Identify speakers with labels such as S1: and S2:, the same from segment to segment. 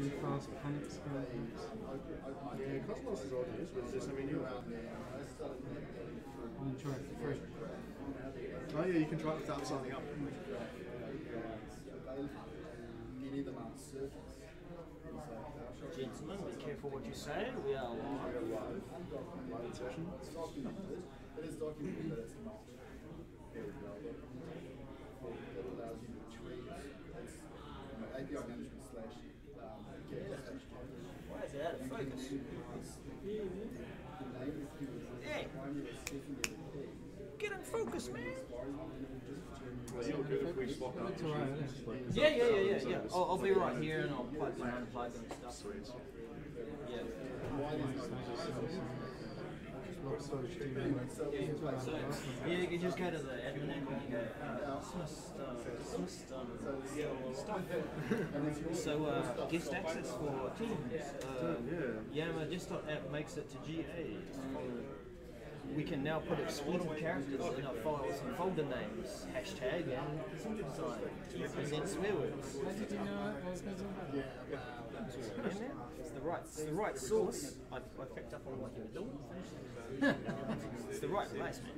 S1: really fast mechanics.
S2: Yeah, Cosmos is already used with this. I mean,
S1: I'm going to try it for free.
S2: oh yeah, you can try it without signing up.
S3: Gentlemen, be careful what you say. We are live.
S2: Live session.
S4: It is documented that it's not very relevant. It allows you to retrieve API management slash get
S3: Why is it out of focus? Hey! Get in focus, man!
S2: Well, you're good if we swap out.
S3: Yeah. I'll be right here and I'll plug my unplug and stuff.
S2: Sweet.
S3: Yeah. Yeah, you can just go to the admin and you go, dismissed stuff. So, guest access for Teams. Yammer desktop app makes it to GA. We can now put explicit characters in our files and folder names, hashtag and percentage sign to represent swear words.
S1: How did you know it was going to
S3: It's the right source. I picked up on what you were doing. It's the right place, man.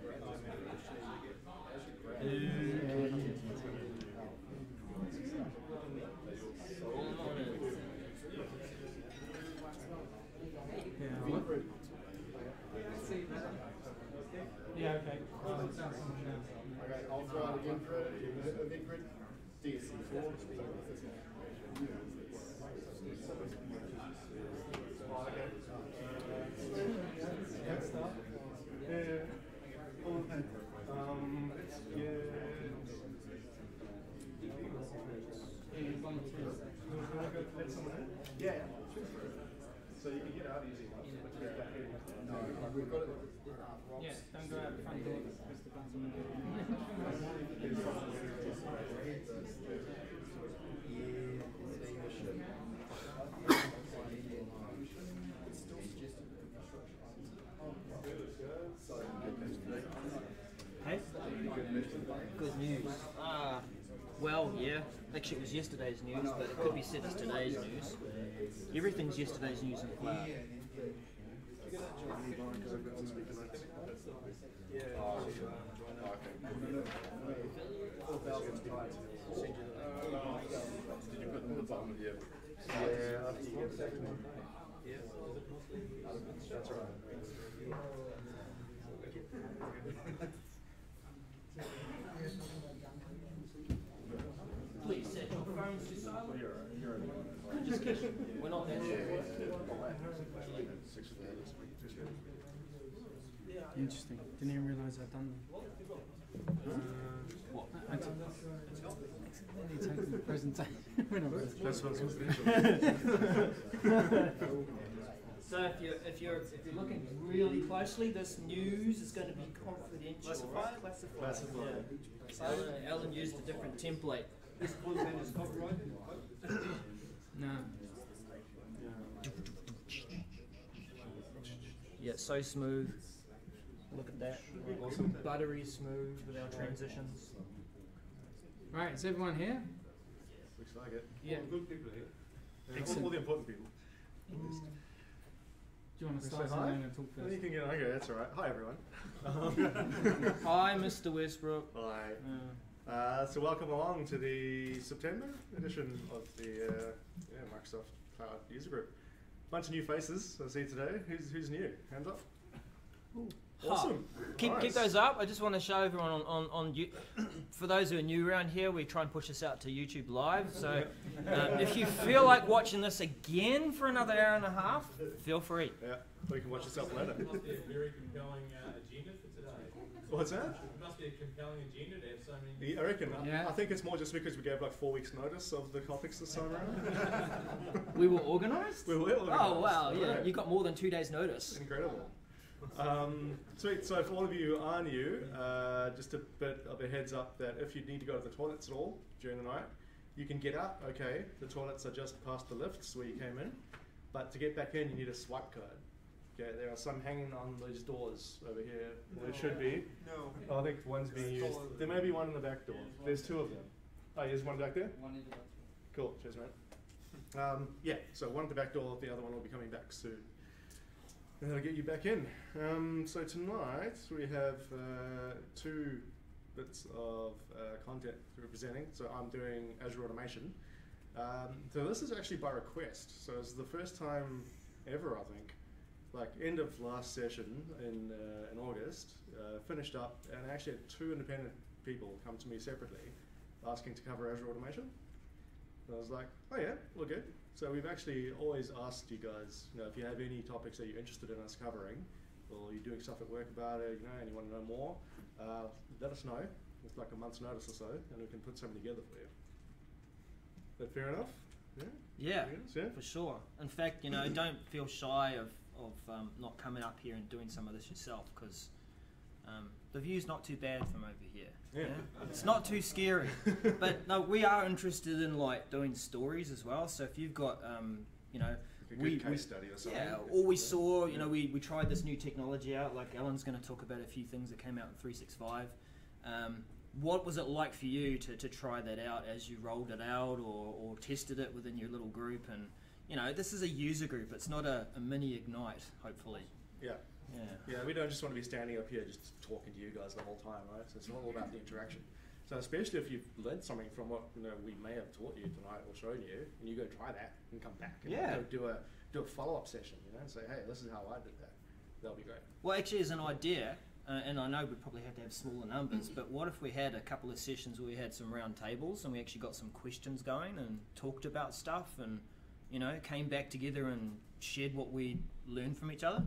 S1: Yeah, okay.
S4: Okay, I'll throw out again for event grid. DSC4. Yeah.
S2: So you can get out easy enough.
S4: No, we've got it.
S1: Yeah, don't go out the front door. Press the button.
S3: Hey? Good news. Well, yeah. Actually, it was yesterday's news, but it could be said as today's news. Everything's yesterday's news in the cloud.
S2: Did you put them on the bottom of the app?
S4: Yeah,
S2: That's right.
S3: Please set your phones to silent. Just kidding. We're not that sure.
S1: Interesting. Didn't even realise I'd done that.
S3: What?
S1: I accidentally taken the presentation when I was.
S2: That's what's
S3: So if you're looking really closely, this news is going to be confidential. Classified. Yeah. Alan used a different template. This content is copyrighted. No. Yeah, so smooth. Look at that. Awesome. Buttery smooth with our transitions.
S1: Right, is everyone here?
S2: Looks like it.
S1: Yeah.
S2: All the good people here.
S1: Excellent.
S2: All the important people.
S1: Do you want to start
S2: Say hi?
S1: and talk first?
S2: You can get, okay, that's all right. Hi, everyone.
S3: Hi, Mr. Westbrook.
S2: Hi. So welcome along to the September edition of the Microsoft Cloud User Group. Bunch of new faces I see today. Who's new? Hands up.
S3: Ooh.
S2: Awesome.
S3: Keep those up. I just want to show everyone on for those who are new around here, we try and push this out to YouTube Live. So if you feel like watching this again for another hour and a half, feel free.
S2: Yeah, or you can watch yourself later.
S5: It must be a very compelling agenda for today.
S2: What's that?
S5: It must be a compelling agenda to have so many.
S2: I reckon.
S1: Yeah.
S2: I think it's more just because we gave like 4 weeks' notice of the topics this time around.
S3: We were organised?
S2: We were organised.
S3: Oh, wow, yeah.
S2: Right.
S3: You got more than 2 days' notice.
S2: Incredible. Sweet. So for all of you who are new, just a bit of a heads up that if you need to go to the toilets at all during the night, you can get out. Okay, the toilets are just past the lifts where you came in, but to get back in, you need a swipe code. Okay, there are some hanging on those doors over here. There should be.
S4: No.
S2: Oh, I think one's being used. There may be one in the back door. There's 2 of them. Oh, there's one back there?
S1: One in the
S2: Cool. Cheers, mate. Yeah, so one at the back door, the other one will be coming back soon. And I'll get you back in. So tonight we have 2 bits of content we're presenting. So I'm doing Azure Automation. So this is actually by request. So it's the first time ever, I think. Like end of last session in August, finished up, and I actually had 2 independent people come to me separately asking to cover Azure Automation. And I was like, oh yeah, all good. So we've actually always asked you guys, you know, if you have any topics that you're interested in us covering, or you're doing stuff at work about it, you know, and you want to know more, let us know with like a month's notice or so, and we can put something together for you. Is that fair enough? Yeah?
S3: Yeah, for sure. In fact, you know, don't feel shy of not coming up here and doing some of this yourself, because the view's not too bad from over here.
S2: Yeah.
S3: It's not too scary. But no, we are interested in like doing stories as well. So if you've got, you know,
S2: like a good case study or something.
S3: Yeah, or we saw, you know, we tried this new technology out. Like Alan's going to talk about a few things that came out in 365. What was it like for you to try that out as you rolled it out or tested it within your little group? And you know, this is a user group. It's not a mini Ignite, hopefully.
S2: Yeah.
S3: Yeah.
S2: Yeah, we don't just want to be standing up here just talking to you guys the whole time, right? So it's all about the interaction. So especially if you've learned something from what we may have taught you tonight or shown you, and you go try that and come back and go do a follow-up session, and say, hey, this is how I did that. That'll be great.
S3: Well, actually, as an idea, and I know we probably have to have smaller numbers, but what if we had a couple of sessions where we had some round tables and we actually got some questions going and talked about stuff and, you know, came back together and shared what we learned from each other?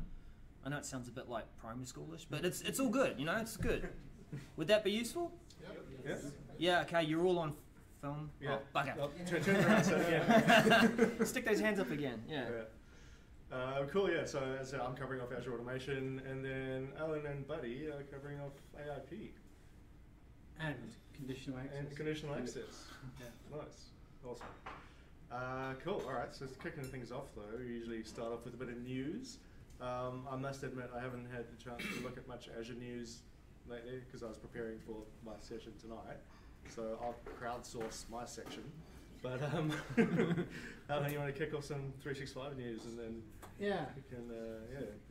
S3: I know it sounds a bit like primary schoolish, but it's all good, you know, it's good. Would that be useful?
S2: Yeah.
S3: Yeah, okay, you're all on film.
S2: Yeah.
S3: Oh, bugger.
S2: Turn around, so yeah.
S3: Stick those hands up again, yeah.
S2: Cool, yeah, so as I'm covering off Azure Automation, and then Alan and Buddy are covering off AIP.
S1: And conditional access.
S2: And conditional access.
S1: Yeah.
S2: Nice. Awesome. Cool, alright, so kicking things off though, we usually start off with a bit of news. I must admit I haven't had the chance to look at much Azure news lately because I was preparing for my session tonight. So I'll crowdsource my section. But Alan, you want to kick off some 365 news and then we can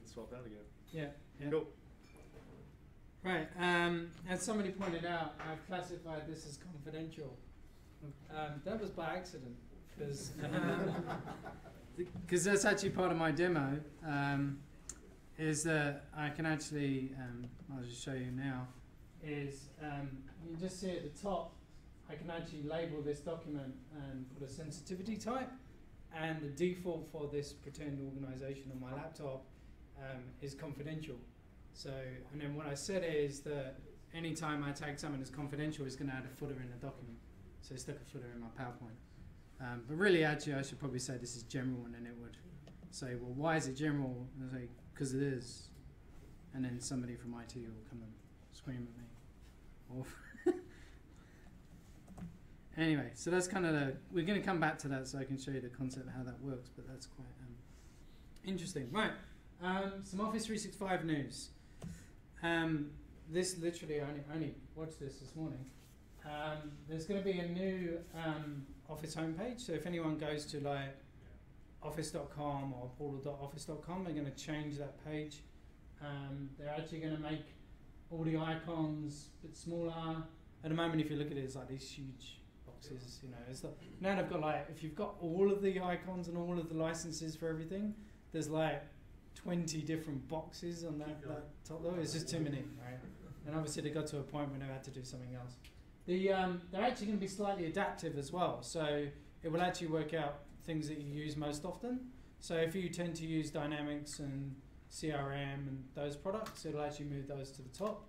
S2: swap out again.
S1: Yeah.
S2: Cool.
S1: Right. As somebody pointed out, I've classified this as confidential. That was by accident because that's actually part of my demo. Is that I can actually, I'll just show you now, is you just see at the top, I can actually label this document and put a sensitivity type, and the default for this pretend organization on my laptop is confidential. So, and then what I said is that anytime I tag something as confidential, it's going to add a footer in the document. So I stuck a footer in my PowerPoint. But really, actually, I should probably say this is general, and then it would say, well, why is it general? And I say, because it is. And then somebody from IT will come and scream at me. Or anyway, so that's kind of we're going to come back to that so I can show you the concept of how that works, but that's quite interesting. Right, some Office 365 news. This literally, I only watched this morning. There's going to be a new Office homepage, so if anyone goes to like office.com or portal.office.com, they're going to change that page. They're actually going to make all the icons a bit smaller. At the moment, if you look at it, it's like these huge boxes, you know. It's like, now they've got like, if you've got all of the icons and all of the licenses for everything, there's like 20 different boxes on that top level. It's just too many, right? And obviously they got to a point where they had to do something else. They're actually going to be slightly adaptive as well. So it will actually work out things that you use most often. So if you tend to use Dynamics and CRM and those products, it'll actually move those to the top.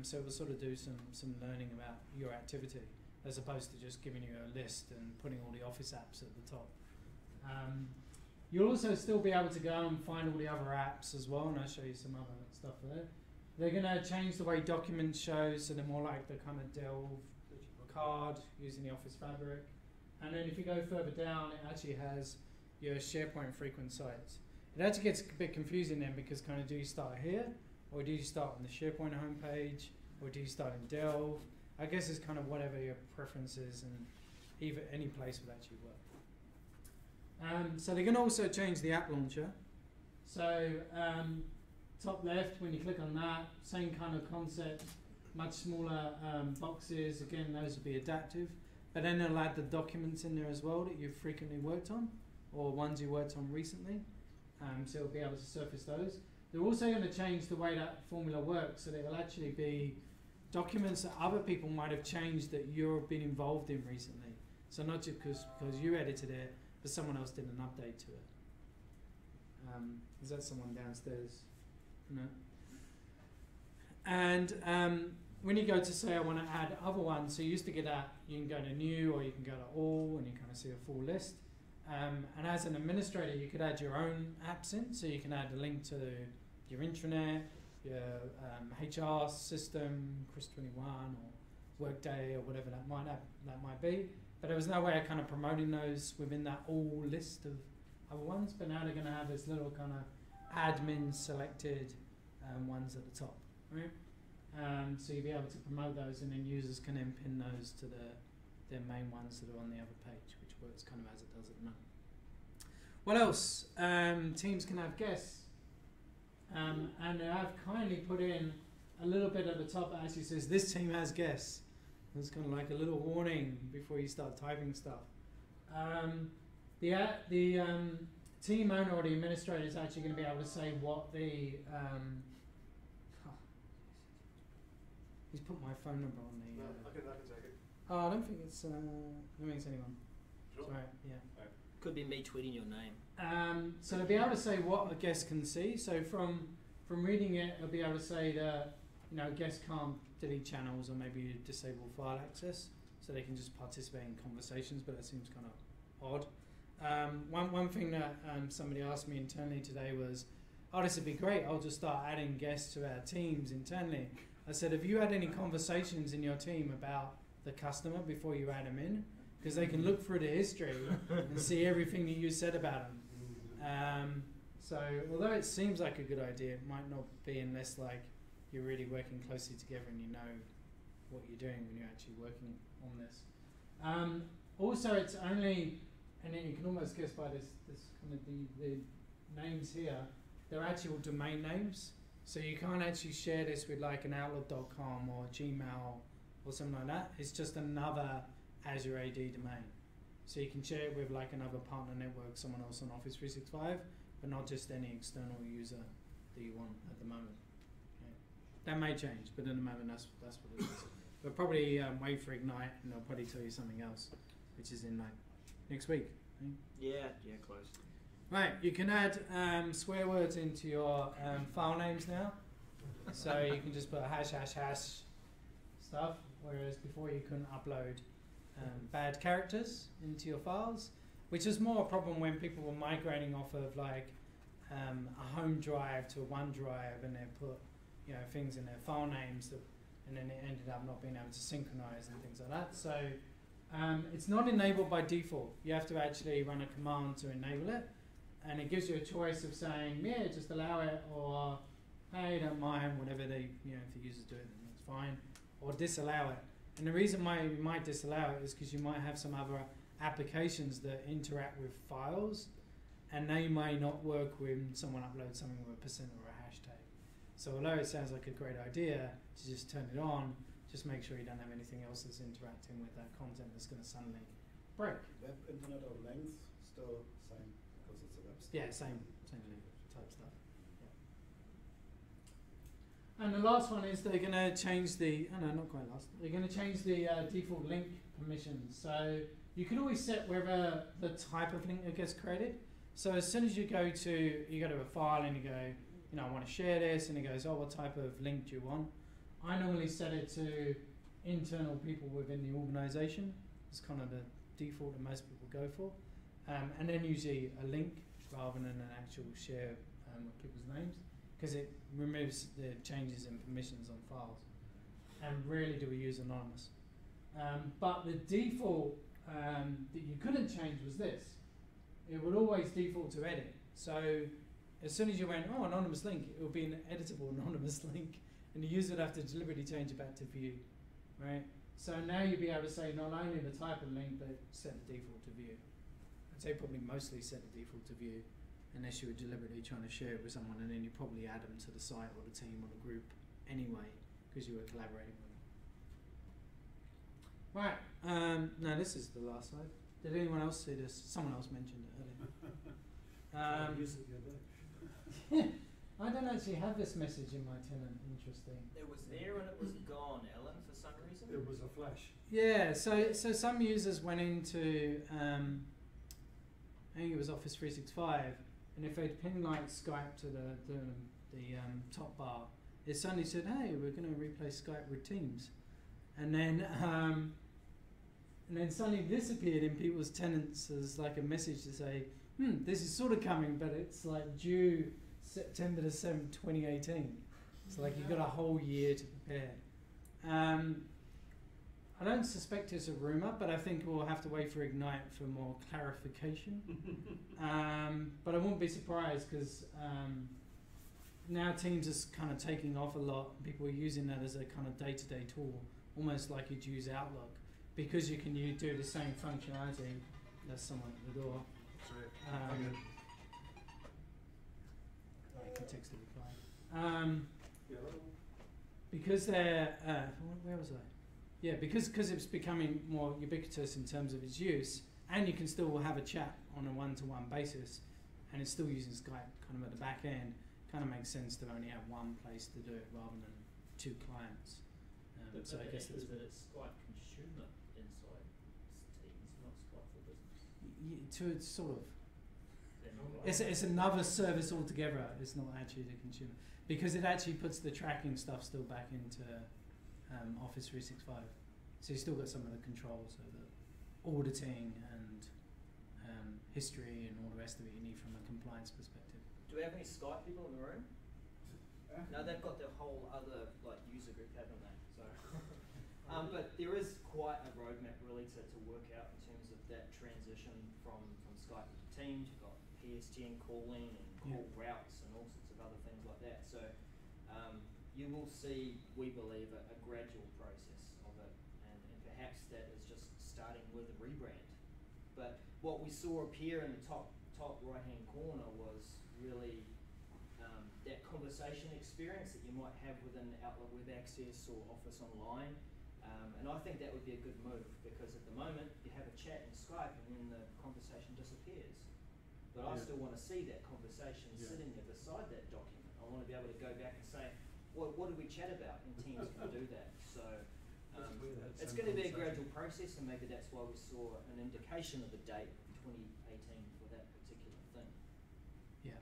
S1: So it will sort of do some learning about your activity as opposed to just giving you a list and putting all the Office apps at the top. You'll also still be able to go and find all the other apps as well, and I'll show you some other stuff there. They're going to change the way documents show, so they're more like the kind of delve card using the Office Fabric. And then if you go further down, it actually has your SharePoint frequent sites. It actually gets a bit confusing then because kind of do you start here, or do you start on the SharePoint homepage, or do you start in Delve? I guess it's kind of whatever your preference is, and any place would actually work. So they're going to also change the app launcher. So top left, when you click on that, same kind of concept, much smaller boxes. Again, those will be adaptive. But then it'll add the documents in there as well that you've frequently worked on, or ones you worked on recently. So it'll be able to surface those. They're also going to change the way that formula works, so that it will actually be documents that other people might have changed that you've been involved in recently. So not just because you edited it, but someone else did an update to it. Is that someone downstairs? No. And when you go to say I want to add other ones, so you used to get that, you can go to new or you can go to all and you kind of see a full list. And as an administrator, you could add your own apps in, so you can add a link to your intranet, your HR system, Chris21 or Workday or whatever that might be. But there was no way of kind of promoting those within that all list of other ones. But now they're going to have this little kind of admin selected ones at the top, right? So you'll be able to promote those, and then users can then pin those to their main ones that are on the other page, which works kind of as it does at the moment. What else? Teams can have guests. And I've kindly put in a little bit at the top that actually says this team has guests. It's kind of like a little warning before you start typing stuff. The team owner or the administrator is actually going to be able to say what the... he's put my phone number on the...
S2: No, I can take it.
S1: Oh, I don't think it's... I don't think it's anyone.
S2: Sure.
S1: Sorry, yeah.
S3: Could be me tweeting your name.
S1: So they'll be able to say what a guest can see. So from reading it, they'll be able to say that guests can't delete channels or maybe disable file access, so they can just participate in conversations. But that seems kind of odd. One thing that somebody asked me internally today was, "Oh, this would be great. I'll just start adding guests to our teams internally." I said, "Have you had any conversations in your team about the customer before you add them in? Because they can look through the history and see everything that you said about them." So although it seems like a good idea, it might not be unless you're really working closely together and you know what you're doing when you're actually working on this. Also, it's only, and then you can almost guess by this kind of the names here, they're actual domain names. So you can't actually share this with like an Outlook.com or Gmail or something like that. It's just another Azure AD domain. So you can share it with like another partner network, someone else on Office 365, but not just any external user that you want at the moment. Okay. That may change, but at the moment that's what it is. But probably wait for Ignite and they'll probably tell you something else, which is in like next week. Right?
S3: Yeah, close.
S1: Right, you can add swear words into your file names now. So you can just put hash stuff, whereas before you couldn't upload bad characters into your files, which is more a problem when people were migrating off of like a home drive to a OneDrive, and they put things in their file names and then it ended up not being able to synchronize and things like that. So it's not enabled by default. You have to actually run a command to enable it, and it gives you a choice of saying, yeah, just allow it, or hey, don't mind, whatever they, if the users do it, then that's fine, or disallow it. And the reason why you might disallow it is because you might have some other applications that interact with files, and they may not work when someone uploads something with a % or a hash tag. So although it sounds like a great idea to just turn it on, just make sure you don't have anything else that's interacting with that content that's going to suddenly break.
S4: Web Internet of Length, still same, because it's a web store.
S1: Yeah, same type stuff. Yeah. And the last one is they're going to change the, not quite last, they're going to change the default link permissions. So you can always set whether the type of link that gets created. So as soon as you go to a file and you go, I want to share this, and it goes, oh, what type of link do you want? I normally set it to internal people within the organization. It's kind of the default that most people go for. And then usually a link rather than an actual share with people's names, because it removes the changes in permissions on files. And rarely do we use anonymous. But the default that you couldn't change was this. It would always default to edit. So as soon as you went, oh, anonymous link, it will be an editable anonymous link, and the user would have to deliberately change it back to view, right? So now you'll be able to say not only the type of link, but set the default to view. I'd say probably mostly set the default to view, unless you were deliberately trying to share it with someone, and then you probably add them to the site or the team or the group anyway, because you were collaborating with them. Right, no, this is the last slide. Did anyone else see this? Someone else mentioned it earlier. I don't actually have this message in my tenant, interesting.
S3: It was there and it was gone, Ellen, for some reason.
S6: It was a flash.
S1: Yeah, so some users went into, I think it was Office 365, and if they'd pin like Skype to the top bar, it suddenly said, hey, we're going to replace Skype with Teams. And then suddenly this appeared in people's tenants as like a message to say, this is sort of coming, but it's like due September the 7th, 2018. It's like you've got a whole year to prepare. I don't suspect it's a rumour, but I think we'll have to wait for Ignite for more clarification. But I won't be surprised because now Teams is kind of taking off a lot. People are using that as a kind of day-to-day tool, almost like you'd use Outlook, because you can do the same functionality. There's someone at the door. I can text a reply. Because they're, where was I? Yeah, because it's becoming more ubiquitous in terms of its use, and you can still have a chat on a one-to-one basis, and it's still using Skype kind of at the back end, kind of makes sense to only have one place to do it rather than two clients. So I guess that's...
S5: that it's Skype consumer inside Teams, not Skype for business.
S1: It's sort of... It's another service altogether. It's not actually the consumer, because it actually puts the tracking stuff still back into Office 365. So you still got some of the controls, so the auditing and history and all the rest of it you need from a compliance perspective.
S3: Do we have any Skype people in the room? No, they've got their whole other like user group, haven't they? So, but there is quite a roadmap really to work out in terms of that transition from Skype to Teams. You've got PSTN calling and call routes and all sorts of other things like that. So you will see, we believe, a gradual process of it, and perhaps that is just starting with a rebrand. But what we saw appear in the top right-hand corner was really that conversation experience that you might have within Outlook Web Access or Office Online. And I think that would be a good move, because at the moment you have a chat in Skype and then the conversation disappears. But I still want to see that conversation sitting there beside that document. I want to be able to go back and say, what did we chat about? And Teams can do that. So it's going to be a gradual process, and maybe that's why we saw an indication of the date of 2018 for that particular thing.
S1: Yeah,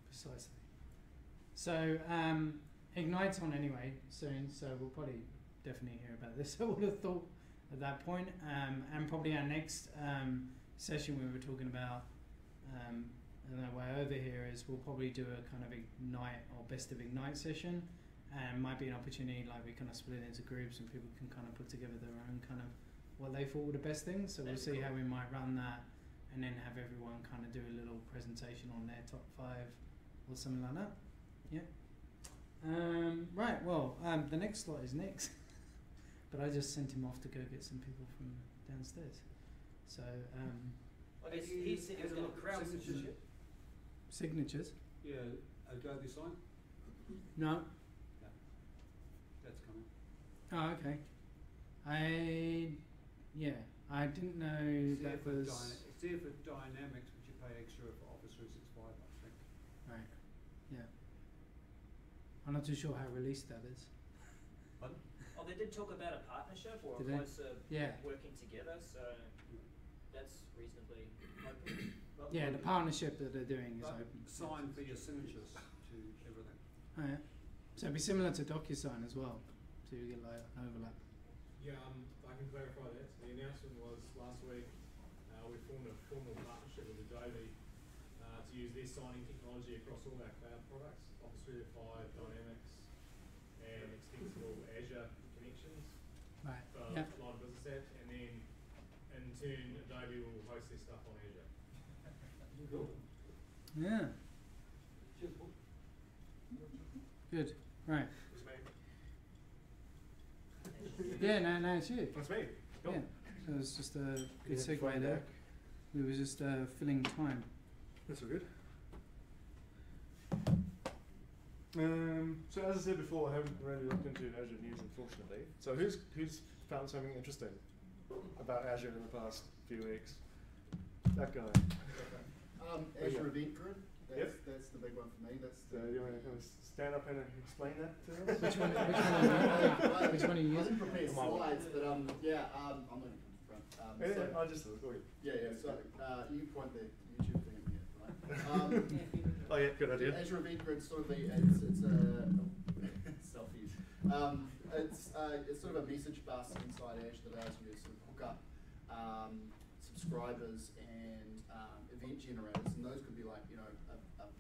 S1: precisely. So Ignite's on anyway soon, so we'll probably definitely hear about this, I would have thought, at that point. And probably our next session we were talking about, and the way over here is we'll probably do a kind of Ignite or best of Ignite session, and might be an opportunity, like we kind of split it into groups and people can kind of put together their own kind of what they thought were the best things. So we'll see how we might run that, and then have everyone kind of do a little presentation on their top 5 or something like that. Yeah. Right, well, the next slot is Nick's. But I just sent him off to go get some people from downstairs. So,
S3: he said he was going to crowd
S6: signatures.
S1: Signatures?
S6: Yeah, Adobe sign.
S1: No.
S6: That's coming.
S1: Oh, okay. I didn't know that was...
S6: It's there for Dynamics, but you pay extra for Office 365, I think.
S1: Right, yeah. I'm not too sure how released that is.
S6: Pardon?
S3: Oh, they did talk about a partnership or a
S1: Did they?
S3: closer working together, so that's reasonably open.
S1: Yeah, the partnership that they're doing is open.
S6: Sign for your signatures to everything.
S1: Oh, yeah. So it'd be similar to DocuSign as well, so you get like an overlap.
S5: Yeah, I can clarify that. So the announcement was last week, we formed a formal partnership with Adobe to use their signing technology across all our cloud products, Office 365, Dynamics, and extensible Azure connections
S1: Right.
S5: for a lot of business apps, and then in turn Adobe will host their stuff on Azure.
S1: Yeah. Good. Right.
S2: It's me.
S1: Yeah, no, it's you.
S2: That's me. Cool.
S1: Yeah. So it's just a good segue there. We were just filling time.
S2: That's all good. So as I said before, I haven't really looked into Azure News, unfortunately. So who's found something interesting about Azure in the past few weeks? That guy.
S4: Azure Event Grid.
S2: Yep.
S4: That's the big one for me. That's
S2: So you want to stand up and explain that to us?
S1: Which one are you
S4: I
S1: using?
S4: didn't prepare slides, but I'm not going to come to the front.
S2: Yeah, I'll just look.
S4: Yeah. So you point the YouTube thing at me, right?
S2: Oh yeah, good idea.
S4: Azure Event Grid sort of it's a selfies. It's sort of a message bus inside Azure that allows you to sort of hook up subscribers and event generators, and those could be like,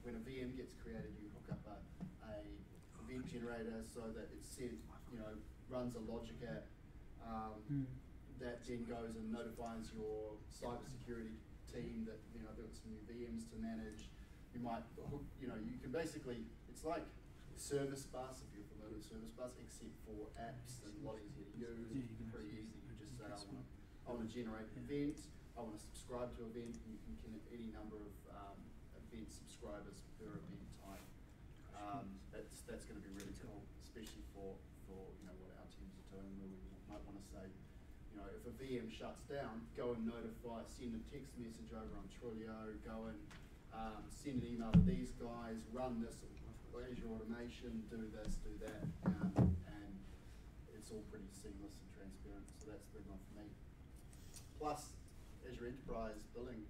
S4: when a VM gets created, you hook up a event generator so that it runs a logic app that then goes and notifies your cybersecurity team that there are some new VMs to manage. You might hook, you can basically, it's like Service Bus, if you're familiar with Service Bus, except for apps and a lot easier to use. It's pretty easy. You just say, I want to generate an event, I want to subscribe to an event, and you can connect any number of event subscribers per event type. That's going to be really cool, especially for what our teams are doing, where we might want to say, if a VM shuts down, go and notify, send a text message over on Twilio, go and send an email to these guys, run this Azure Automation, do this, do that, and it's all pretty seamless and transparent. So that's the big one for me. Plus, Azure Enterprise billing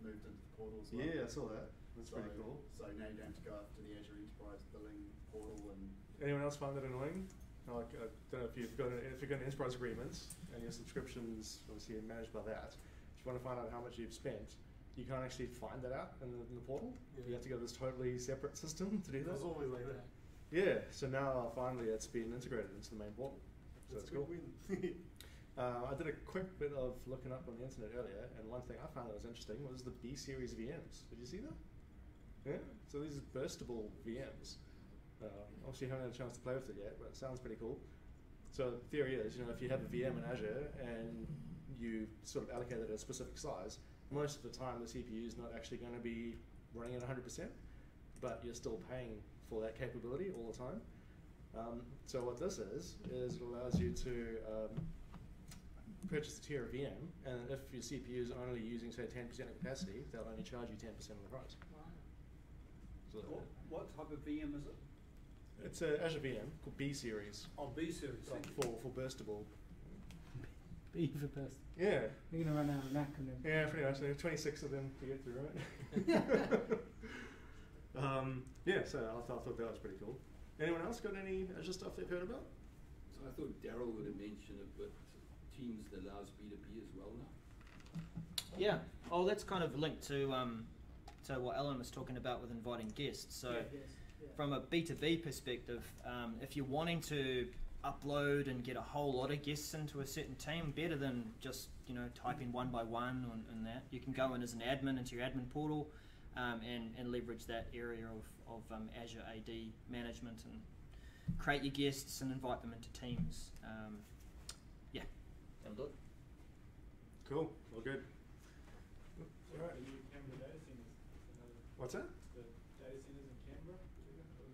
S4: moved into the portal as well.
S2: Yeah, I saw that. That's pretty cool.
S4: So now you don't have to go after the Azure Enterprise billing portal. And
S2: anyone else find that annoying? Like, I don't know if you've got enterprise agreements and your subscriptions obviously are managed by that. If you want to find out how much you've spent, you can't actually find that out in the portal. Yeah. You have to go to this totally separate system to do that.
S5: It's always like that.
S2: Yeah, so now finally it's been integrated into the main portal. So that's cool. I did a quick bit of looking up on the internet earlier, and one thing I found that was interesting was the B series VMs. Did you see that? Yeah, so these are burstable VMs. Obviously, haven't had a chance to play with it yet, but it sounds pretty cool. So the theory is, if you have a VM in Azure and you sort of allocate it at a specific size, most of the time the CPU is not actually going to be running at 100%, but you're still paying for that capability all the time. So what this is it allows you to purchase a tier of VM, and if your CPU is only using, say, 10% of capacity, they'll only charge you 10% of the price. So
S6: What type of VM is it?
S2: it's an Azure VM called B series.
S6: Oh, B series.
S2: For burstable.
S1: B for best.
S2: Yeah.
S1: You're going to run out of an acronym.
S2: Yeah, pretty much. There are 26 of them to get through, right? Yeah, so I thought that was pretty cool. Anyone else got any Azure stuff they've heard about?
S7: So I thought Daryl would have mentioned it, but Teams allows B2B as well now.
S3: Yeah. Oh, that's kind of linked to what Alan was talking about with inviting guests. So from a B2B perspective, if you're wanting to upload and get a whole lot of guests into a certain team, better than just typing one by one and that, you can go in as an admin into your admin portal and leverage that area of Azure AD management and create your guests and invite them into teams. That'll do it.
S2: Cool. All good.
S5: Right. The new Canberra data centers.
S2: What's that?
S5: The data centers in Canberra.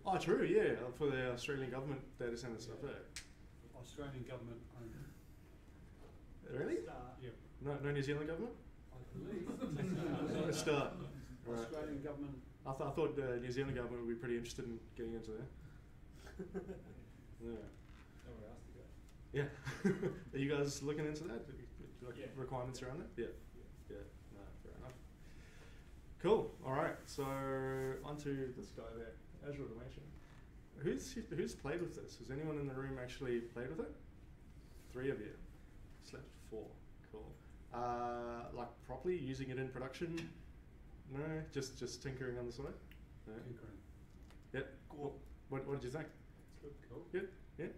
S2: Oh, true, yeah, for the Australian government data center stuff there.
S6: Australian government owned.
S2: Really?
S6: Yeah.
S2: No New Zealand government?
S6: I believe.
S2: Start. Right.
S6: Australian government.
S2: I thought the New Zealand government would be pretty interested in getting into there. Yeah.
S5: Nowhere else to go.
S2: Yeah. Are you guys looking into that? Like
S5: Yeah.
S2: requirements around it? Yeah. Yeah. No, fair enough. Cool. All right. So onto this guy there, Azure Automation. Who's played with this? Has anyone in the room actually played with it? 3 of you. Slept 4. Cool. Like properly using it in production? No, just tinkering on the side. No.
S6: Tinkering.
S2: Yep. Cool. What did you think?
S5: It's good. Cool.
S2: Good. Yeah.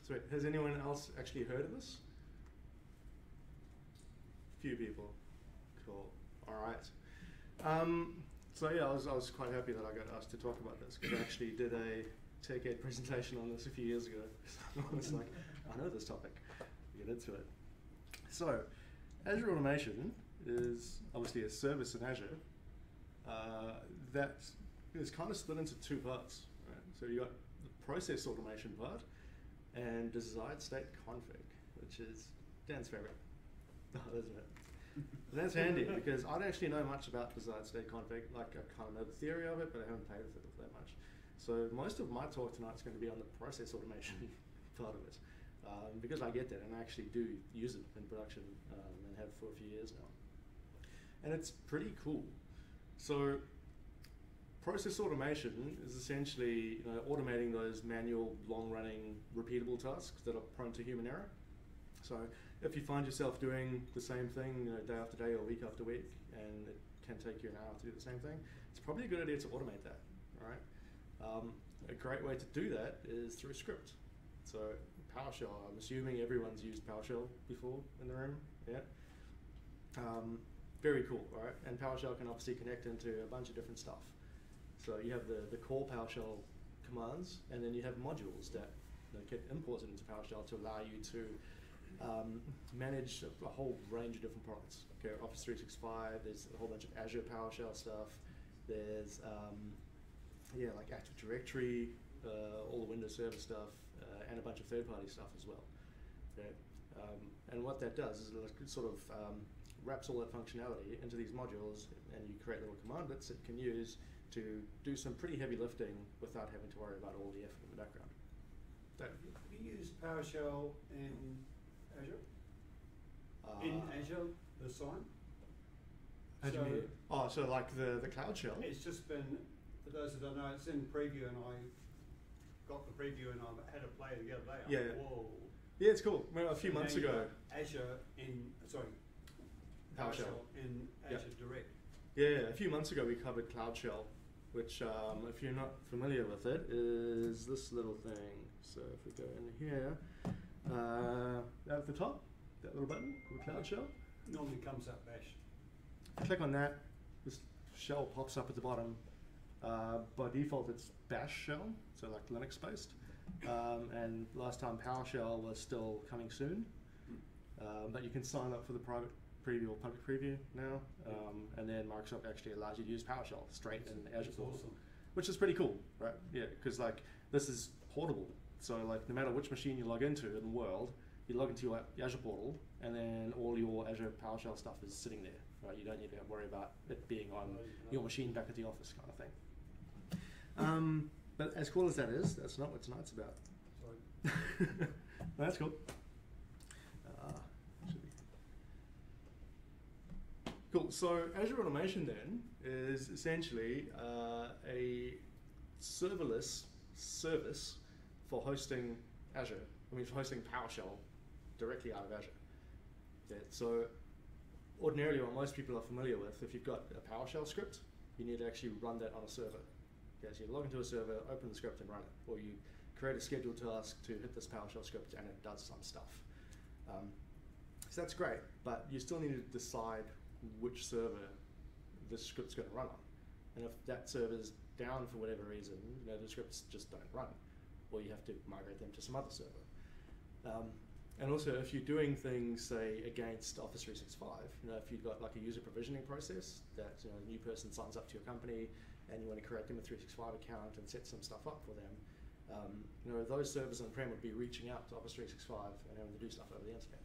S2: Sweet. Has anyone else actually heard of this? Few people. Cool. All right. So yeah, I was quite happy that I got asked to talk about this because I actually did a TechEd presentation on this a few years ago. So I was like, I know this topic. Get into it. So, Azure Automation is obviously a service in Azure that is kind of split into two parts. Right? So you got the process automation part and desired state config, which is Dan's favorite. Oh, isn't it? That's handy because I don't actually know much about desired state config. Like, I kind of know the theory of it, but I haven't played with it that much. So most of my talk tonight is going to be on the process automation part of it, because I get that and I actually do use it in production and have for a few years now. And it's pretty cool. So process automation is essentially automating those manual, long-running, repeatable tasks that are prone to human error. So if you find yourself doing the same thing day after day or week after week, and it can take you an hour to do the same thing, it's probably a good idea to automate that. All right. A great way to do that is through a script. So PowerShell, I'm assuming everyone's used PowerShell before in the room. Yeah. Very cool, right? And PowerShell can obviously connect into a bunch of different stuff. So you have the core PowerShell commands, and then you have modules that get imported into PowerShell to allow you to manage a whole range of different products. Okay, Office 365, there's a whole bunch of Azure PowerShell stuff. There's like Active Directory, all the Windows Server stuff, and a bunch of third-party stuff as well. Okay? And what that does is it sort of wraps all that functionality into these modules, and you create little commandlets that you can use to do some pretty heavy lifting without having to worry about all the effort in the background.
S6: Have you used PowerShell in Azure? In Azure, the sign?
S2: How do you mean? Oh, so like the Cloud Shell?
S6: It's just been, for those that don't know, it's in preview, and I got the preview and I had a play the other day.
S2: Yeah.
S6: Whoa.
S2: Yeah, it's cool. Well, a few months ago.
S6: Azure in, PowerShell in Azure Direct.
S2: Yeah, a few months ago we covered Cloud Shell, which, if you're not familiar with it, is this little thing. So if we go in here, at the top, that little button called Cloud Shell.
S6: Normally comes up Bash.
S2: Click on that, this shell pops up at the bottom. By default it's Bash shell, so like Linux based. And last time PowerShell was still coming soon. But you can sign up for the private preview or public preview now. And then Microsoft actually allows you to use PowerShell straight in Azure Portal,
S6: awesome.
S2: Which is pretty cool, right? Yeah, because like this is portable. So like no matter which machine you log into in the world, you log into your Azure portal, and then all your Azure PowerShell stuff is sitting there. Right? You don't need to worry about it being on your machine back at the office, kind of thing. But as cool as that is, that's not what tonight's about.
S6: Sorry.
S2: That's cool. Cool. So Azure Automation then is essentially a serverless service for hosting Azure. For hosting PowerShell directly out of Azure. Okay, so ordinarily, what most people are familiar with, if you've got a PowerShell script, you need to actually run that on a server. Okay, so you log into a server, open the script and run it, or you create a scheduled task to hit this PowerShell script and it does some stuff. So that's great, but you still need to decide which server this script's going to run on. And if that server's down for whatever reason, the scripts just don't run, or you have to migrate them to some other server. And also, if you're doing things, say, against Office 365, if you've got like a user provisioning process that a new person signs up to your company and you want to create them a 365 account and set some stuff up for them, those servers on-prem would be reaching out to Office 365 and having to do stuff over the internet.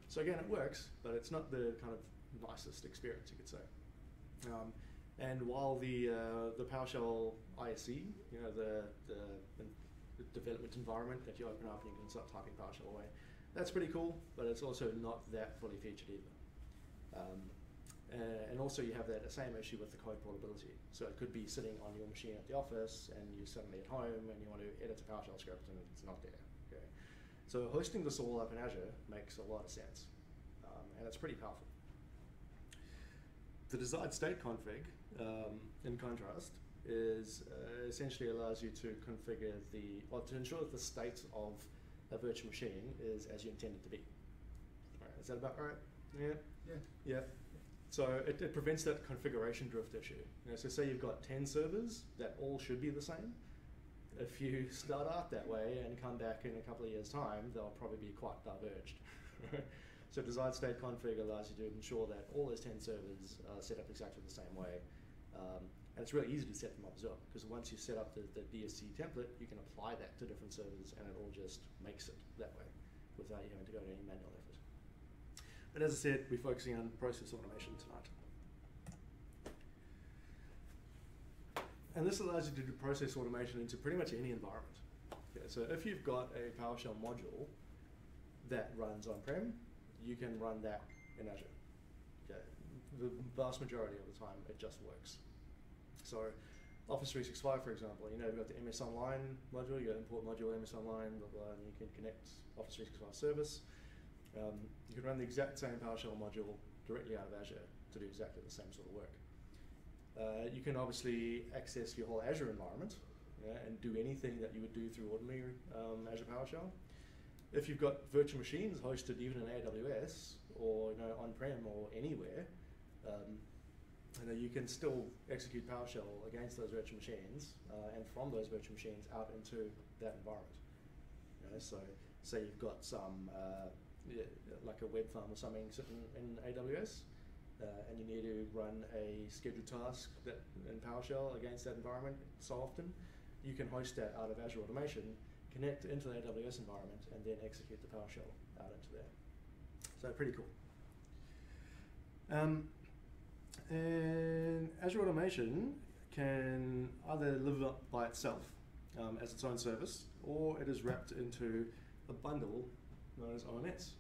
S2: So again, it works, but it's not the kind of nicest experience, you could say. And while the PowerShell ISE, the development environment that you open up and you can start typing PowerShell away, that's pretty cool, but it's also not that fully featured either. And also you have that same issue with the code portability. So it could be sitting on your machine at the office and you're suddenly at home and you want to edit a PowerShell script and it's not there. Okay. So hosting this all up in Azure makes a lot of sense, and it's pretty powerful. The desired state config, in contrast, is essentially allows you to configure to ensure that the state of a virtual machine is as you intend it to be. Right, is that about right? Yeah. Yeah. So it prevents that configuration drift issue. So say you've got 10 servers that all should be the same. If you start out that way and come back in a couple of years' time, they'll probably be quite diverged. So desired state config allows you to ensure that all those 10 servers are set up exactly the same way. And it's really easy to set them up as well, because once you set up the DSC template, you can apply that to different servers, and it all just makes it that way without you having to go to any manual effort. But as I said, we're focusing on process automation tonight. And this allows you to do process automation into pretty much any environment. Okay, so if you've got a PowerShell module that runs on-prem, you can run that in Azure. Okay. The vast majority of the time, it just works. So Office 365, for example, you've got the MS Online module, you got import module MS Online, blah, blah, and you can connect Office 365 service. You can run the exact same PowerShell module directly out of Azure to do exactly the same sort of work. You can obviously access your whole Azure environment, and do anything that you would do through ordinary Azure PowerShell. If you've got virtual machines hosted even in AWS or on-prem or anywhere, you can still execute PowerShell against those virtual machines and from those virtual machines out into that environment. So say you've got some like a web farm or something sitting in AWS, and you need to run a scheduled task in PowerShell against that environment so often, you can host that out of Azure Automation, connect into the AWS environment, and then execute the PowerShell out into there. So pretty cool. And Azure Automation can either live up by itself as its own service, or it is wrapped into a bundle known as OMS.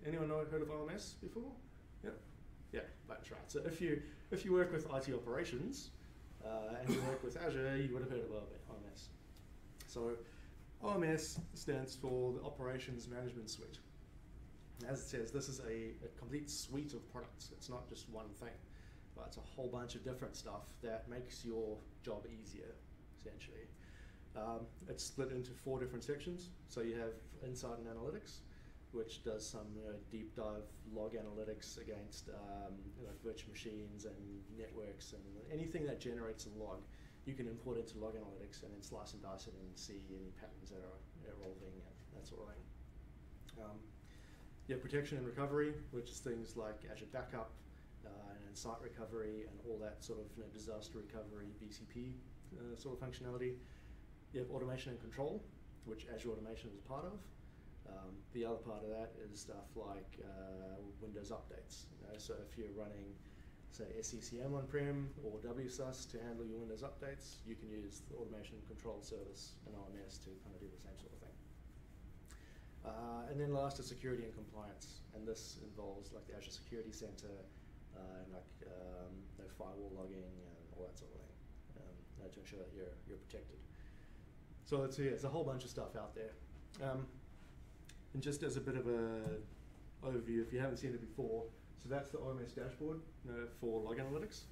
S2: Anyone heard of OMS before? Yeah, yeah, that's right. So if you work with IT operations and you work with Azure, you would have heard of OMS. So OMS stands for the Operations Management Suite. As it says, this is a complete suite of products. It's not just one thing, but it's a whole bunch of different stuff that makes your job easier, essentially. It's split into 4 different sections. So you have Insight and Analytics, which does some deep dive log analytics against virtual machines and networks and anything that generates a log. You can import into log analytics and then slice and dice it and see any patterns that are evolving and that sort of thing. You have protection and recovery, which is things like Azure Backup and site recovery and all that sort of disaster recovery, BCP sort of functionality. You have automation and control, which Azure Automation is part of. The other part of that is stuff like Windows updates. So if you're running, say, SCCM on-prem or WSUS to handle your Windows updates, you can use the automation and control service in OMS to kind of do the same sort of thing. And then last is security and compliance, and this involves like the Azure Security Center, and like firewall logging and all that sort of thing, to ensure that you're protected. So it's a whole bunch of stuff out there. And just as a bit of a overview, if you haven't seen it before, so that's the OMS dashboard for log analytics.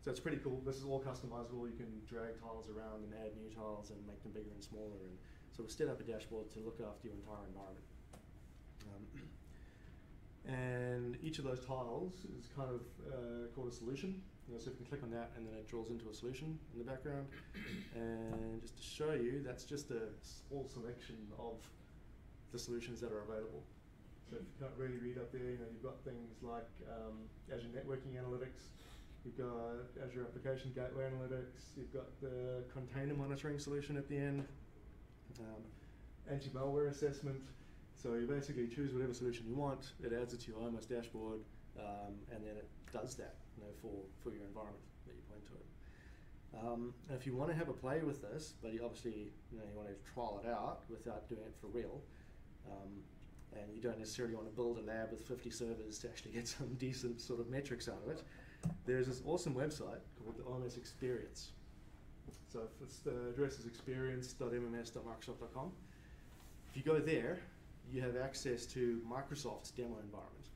S2: So it's pretty cool. This is all customizable. You can drag tiles around and add new tiles and make them bigger and smaller, and sort of set up a dashboard to look after your entire environment. And each of those tiles is kind of called a solution. So you can click on that and then it draws into a solution in the background. And just to show you, that's just a small selection of the solutions that are available. So if you can't really read up there, you've got things like Azure Networking Analytics, you've got Azure Application Gateway Analytics, you've got the container monitoring solution at the end, anti-malware assessment. So you basically choose whatever solution you want, it adds it to your OMS dashboard, and then it does that for your environment that you put into it. If you want to have a play with this, but you obviously you want to trial it out without doing it for real, and you don't necessarily want to build a lab with 50 servers to actually get some decent sort of metrics out of it, there's this awesome website called the OMS Experience. So the address is experience.mms.microsoft.com. If you go there, you have access to Microsoft's demo environment.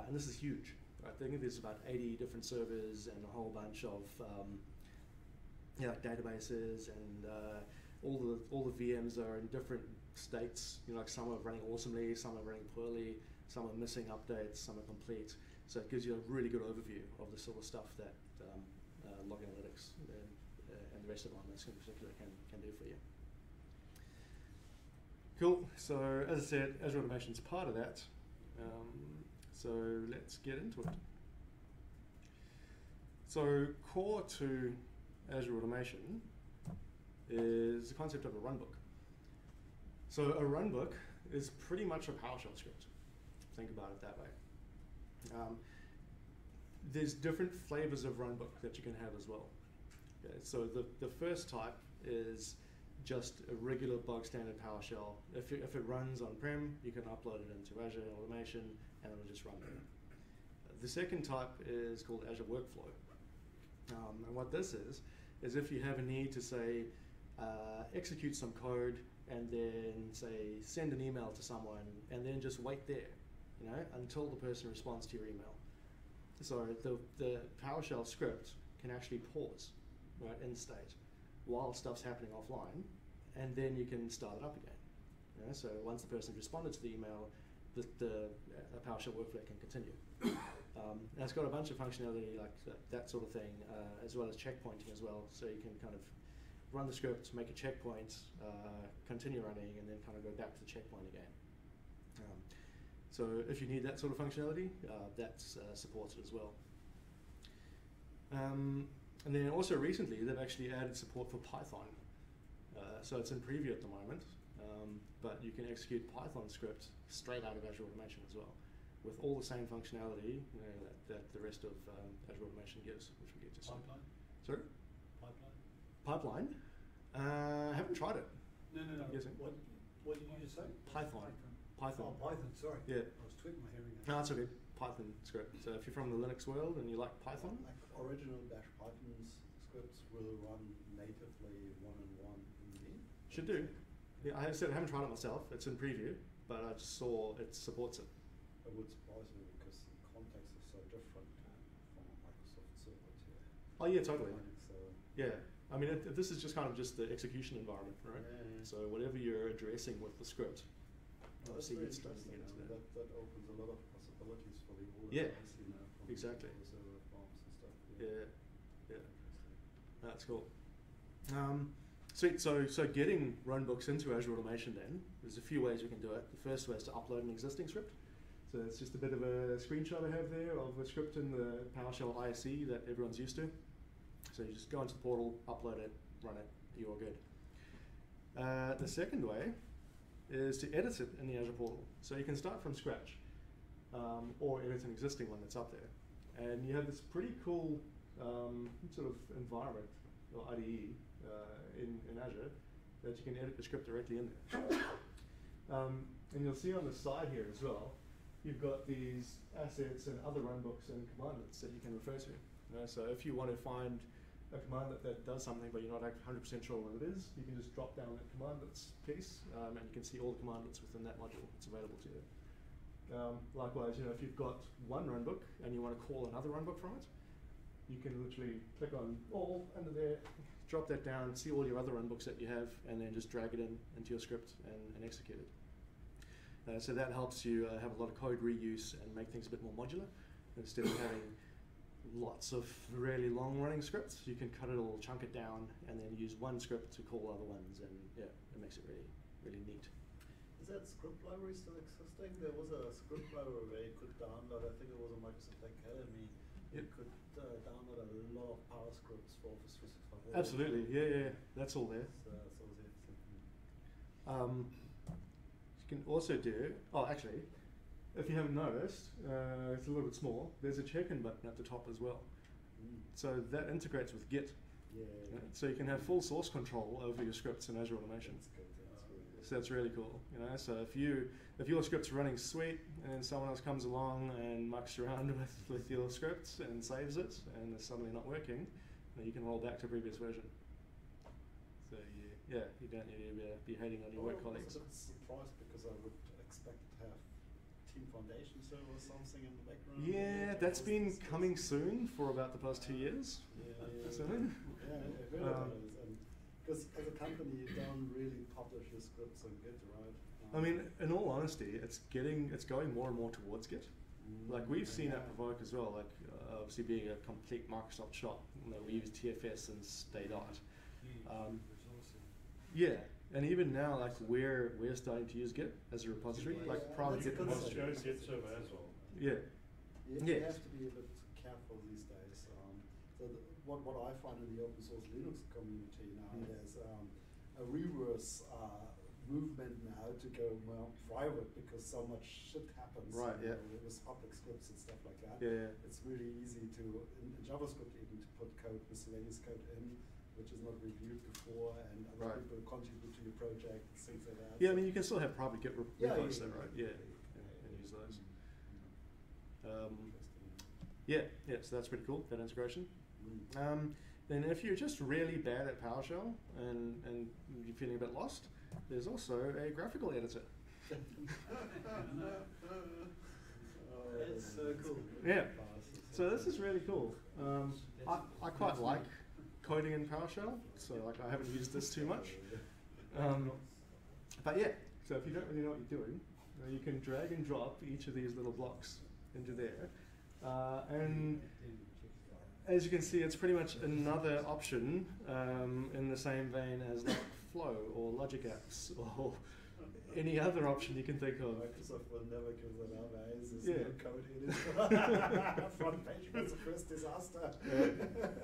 S2: And this is huge. I think there's about 80 different servers and a whole bunch of databases, and all the VMs are in different states. Like some are running awesomely, some are running poorly, some are missing updates, some are complete. So it gives you a really good overview of the sort of stuff that log analytics and the rest of OMS in particular can do for you. Cool. So as I said, Azure Automation is part of that. So let's get into it. So core to Azure Automation is the concept of a runbook. So a runbook is pretty much a PowerShell script. Think about it that way. There's different flavors of runbook that you can have as well. Okay, so the first type is just a regular bog standard PowerShell. If it runs on-prem, you can upload it into Azure Automation and it'll just run there. The second type is called Azure Workflow. And what this is if you have a need to say, execute some code and then say, send an email to someone and then just wait there, until the person responds to your email. So the PowerShell script can actually pause, right, in state while stuff's happening offline, and then you can start it up again. So once the person responded to the email, the PowerShell workflow can continue. And it's got a bunch of functionality like that sort of thing, as well as checkpointing as well. So you can kind of run the script, make a checkpoint, continue running, and then kind of go back to the checkpoint again. So if you need that sort of functionality, that's supported as well. And then also recently, they've actually added support for Python. So it's in preview at the moment, but you can execute Python script straight out of Azure Automation as well, with all the same functionality that the rest of Azure Automation gives, which we get to soon.
S6: Pipeline?
S2: Sorry?
S6: Pipeline?
S2: Pipeline? I haven't tried it.
S6: No.
S2: I'm guessing.
S6: What did you just say?
S2: Python.
S6: Oh, Python, sorry.
S2: Yeah.
S6: I was tweaking my hearing.
S2: No, it's okay. Python script. So if you're from the Linux world and you like Python,
S4: Like original Bash Python scripts will run natively one-on-one in the end.
S2: should do. Yeah, I haven't tried it myself. It's in preview, but I just saw it supports it.
S8: It would surprise me because the context is so different from a Microsoft server to
S2: Oh yeah, totally.
S8: Linux. So
S2: Yeah, I mean, this is just kind of just the execution environment, right?
S4: Yeah.
S2: So whatever you're addressing with the script,
S8: that's
S2: obviously
S8: very
S2: it's starting to get
S8: interesting.
S2: into that.
S8: That opens a lot of possibilities for the older
S2: Yeah,
S8: guys, from
S2: exactly.
S8: the server farms and stuff.
S2: Yeah, yeah,
S8: Interesting.
S2: that's cool. Sweet. So getting runbooks into Azure Automation then, there's a few ways we can do it. The first way is to upload an existing script. So it's just a bit of a screenshot I have there of a script in the PowerShell ISE that everyone's used to. So you just go into the portal, upload it, run it, you're all good. The second way is to edit it in the Azure portal. So you can start from scratch or edit an existing one that's up there. And you have this pretty cool sort of environment or IDE in Azure that you can edit the script directly in there. And you'll see on the side here as well, you've got these assets and other runbooks and commandlets that you can refer to. So if you want to find a commandlet that does something but you're not 100% sure what it is, you can just drop down that commandlets piece and you can see all the commandlets within that module that's available to you. Likewise, if you've got one runbook and you want to call another runbook from it, you can literally click on all under there, drop that down, see all your other runbooks that you have, and then just drag it into your script and execute it. So that helps you have a lot of code reuse and make things a bit more modular. Instead of having lots of really long running scripts, you can cut it all, chunk it down, and then use one script to call other ones, and yeah, it makes it really, really neat.
S8: Is that script library still existing? There was a script library where you could download, I think it was on Microsoft Academy, you could download a lot of power scripts for Office 365.
S2: Absolutely, yeah, that's all there.
S8: So that's always interesting.
S2: You can also do, actually, if you haven't noticed, it's a little bit small, there's a check-in button at the top as well. So that integrates with Git.
S8: Yeah.
S2: So you can have full source control over your scripts in Azure Automation.
S8: That's good. That's really good.
S2: So that's really cool. So if your script's running sweet and someone else comes along and mucks around with your script and saves it and it's suddenly not working, then you can roll back to a previous version. So you don't need to be hating on your work colleagues.
S8: I was a bit surprised because I would expect to have Team Foundation server or something in the background.
S2: Yeah, that's been coming soon for about the past 2 years.
S8: Yeah,
S2: So,
S8: I heard about it. Because as a company, you don't really publish your scripts on Git, right?
S2: I mean, in all honesty, it's going more and more towards Git. Like we've seen that provoke as well. Like obviously being a complete Microsoft shop, we use TFS and stay dot. Yeah, And even now, like we're starting to use Git as a repository, like private Git repository.
S6: Shows Git server as well.
S2: Yeah.
S8: You
S2: Yes.
S8: have to be a bit careful these days. What I find in the open source Linux community now, there's a reverse movement now to go more private because so much shit happens.
S2: Right, yeah.
S8: With public scripts and stuff like that.
S2: Yeah.
S8: It's really easy to, in JavaScript even, to put code, miscellaneous code in, which is not reviewed before, and other people contribute to your project, things like that.
S2: Yeah, I mean, you can still have private Git repos though, right? Yeah,
S8: yeah.
S2: and use those.
S8: Interesting.
S2: Yeah, so that's pretty cool, that integration. Then if you're just really bad at PowerShell and you're feeling a bit lost, there's also a graphical editor.
S8: It's so cool.
S2: Yeah, so this is really cool. I quite like coding in PowerShell, so like I haven't used this too much. But yeah, so if you don't really know what you're doing, you can drag and drop each of these little blocks into there. And as you can see, it's pretty much another option in the same vein as like Flow or Logic Apps or any other option you can think of.
S8: Microsoft will never give that up, guys. There's
S2: Yeah.
S8: no code in it. Front page was the first disaster.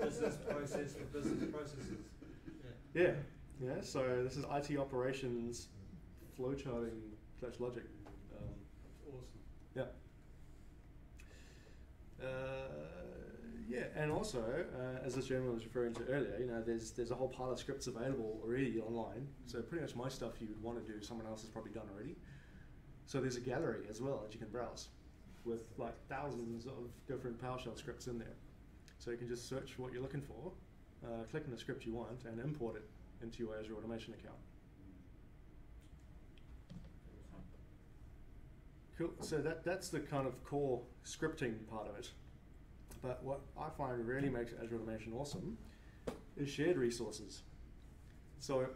S3: Business process for business processes.
S2: Yeah, so this is IT operations flowcharting / logic.
S6: Awesome.
S2: Yeah. Yeah, and also, as this gentleman was referring to earlier, there's a whole pile of scripts available already online. So pretty much my stuff you would want to do, someone else has probably done already. So there's a gallery as well that you can browse with like thousands of different PowerShell scripts in there. So you can just search what you're looking for, click on the script you want, and import it into your Azure Automation account. Cool. So that's the kind of core scripting part of it. But what I find really makes Azure Automation awesome is shared resources. So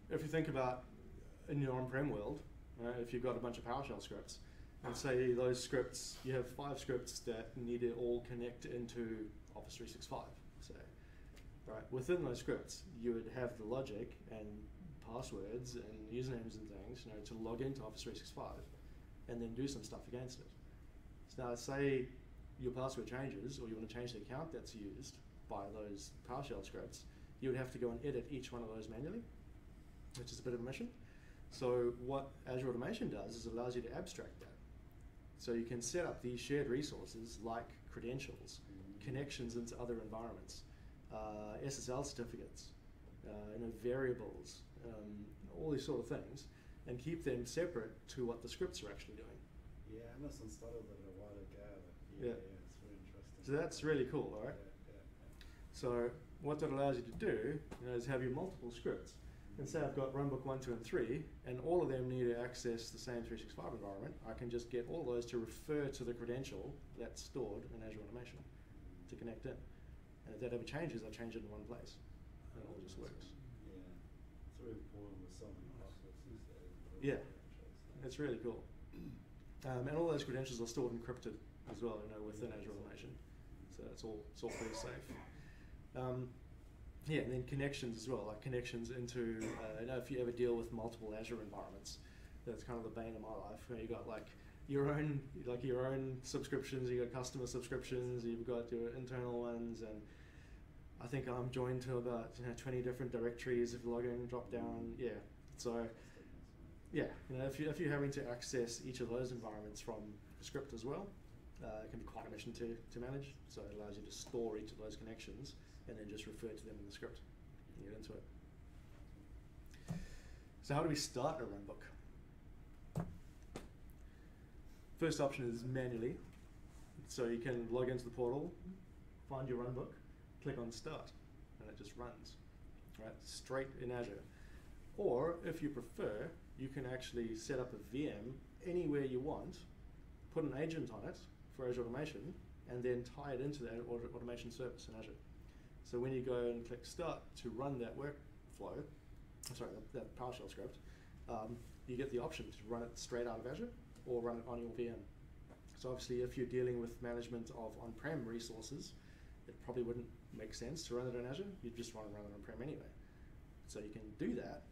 S2: if you think about in your on-prem world, if you've got a bunch of PowerShell scripts, and say those scripts, you have 5 scripts that need to all connect into Office 365, say. Right, within those scripts, you would have the logic and passwords and usernames and things, to log into Office 365 and then do some stuff against it. So now say your password changes or you want to change the account that's used by those PowerShell scripts, you would have to go and edit each one of those manually, which is a bit of a mission. So what Azure Automation does is it allows you to abstract that. So you can set up these shared resources like credentials, connections into other environments, SSL certificates, variables, all these sort of things, and keep them separate to what the scripts are actually doing.
S8: Yeah, Amazon started that a while ago.
S2: Yeah.
S8: It's very interesting.
S2: So that's really cool, right?
S8: Yeah.
S2: So what that allows you to do is have your multiple scripts. And say I've got Runbook 1, 2, and 3, and all of them need to access the same 365 environment. I can just get all those to refer to the credential that's stored in Azure Automation to connect in. And if that ever changes, I change it in one place. And it all just works.
S8: Yeah. It's very important with so many passwords these days.
S2: Yeah. It's really cool. And all those credentials are stored encrypted as well, within Azure Automation. So it's all pretty safe. Yeah, and then connections as well, like connections into, if you ever deal with multiple Azure environments, that's kind of the bane of my life, where you got your own subscriptions, you got customer subscriptions, you've got your internal ones, and I think I'm joined to about 20 different directories if you log in, drop down, yeah. So, yeah, if you're having to access each of those environments from script as well, it can be quite a mission to manage. So it allows you to store each of those connections and then just refer to them in the script and get into it. So how do we start a runbook? First option is manually. So you can log into the portal, find your runbook, click on start, and it just runs, right, straight in Azure. Or if you prefer, you can actually set up a VM anywhere you want, put an agent on it for Azure Automation, and then tie it into that automation service in Azure. So when you go and click start to run that workflow, that PowerShell script, you get the option to run it straight out of Azure or run it on your VM. So obviously if you're dealing with management of on-prem resources, it probably wouldn't make sense to run it in Azure. You'd just want to run it on-prem anyway. So you can do that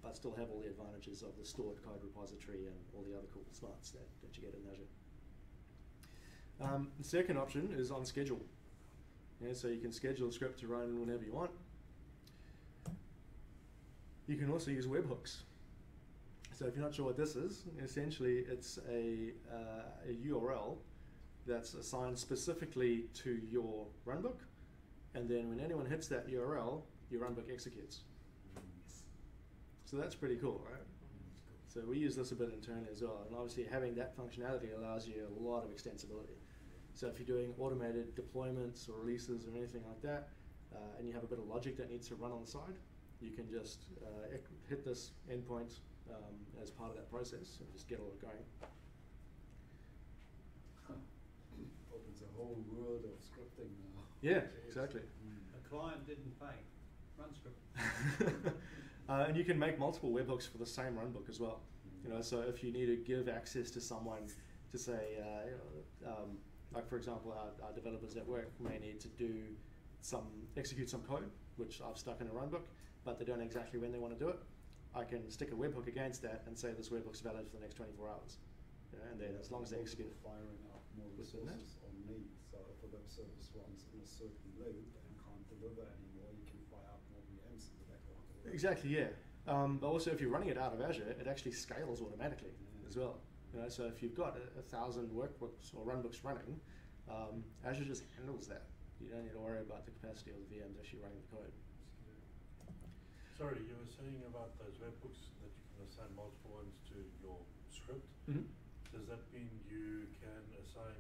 S9: but still have all the advantages of the stored code repository and all the other cool smarts that you get in Azure. The second option is on schedule. Yeah, so you can schedule a script to run whenever you want. You can also use webhooks. So if you're not sure what this is, essentially it's a URL that's assigned specifically to your runbook, and then when anyone hits that URL, your runbook executes. So that's pretty cool, right? So we use this a bit internally as well, and obviously having that functionality allows you a lot of extensibility. So if you're doing automated deployments or releases or anything like that, and you have a bit of logic that needs to run on the side, you can just hit this endpoint as part of that process and just get all it going.
S8: Opens a whole world of scripting now.
S9: Yeah, exactly.
S6: The client didn't pay. Run script.
S9: And you can make multiple webhooks for the same runbook as well. You know, so if you need to give access to someone to say, like for example, our developers at work may need to execute some code, which I've stuck in a runbook, but they don't know exactly when they want to do it. I can stick a webhook against that and say this webhook's valid for the next 24 hours. You know, and then as long as they execute it.
S8: Firing up more resources on me. So if a web service runs in a certain load and can't deliver anymore, you can fire up more VMs in the background.
S9: Exactly, yeah. But also if you're running it out of Azure, it actually scales automatically as well. You know, so if you've got 1,000 workbooks or runbooks running, Azure just handles that. You don't need to worry about the capacity of the VMs actually running the code.
S10: Sorry, you were saying about those webhooks that you can assign multiple ones to your script.
S9: Mm-hmm.
S10: Does that mean you can assign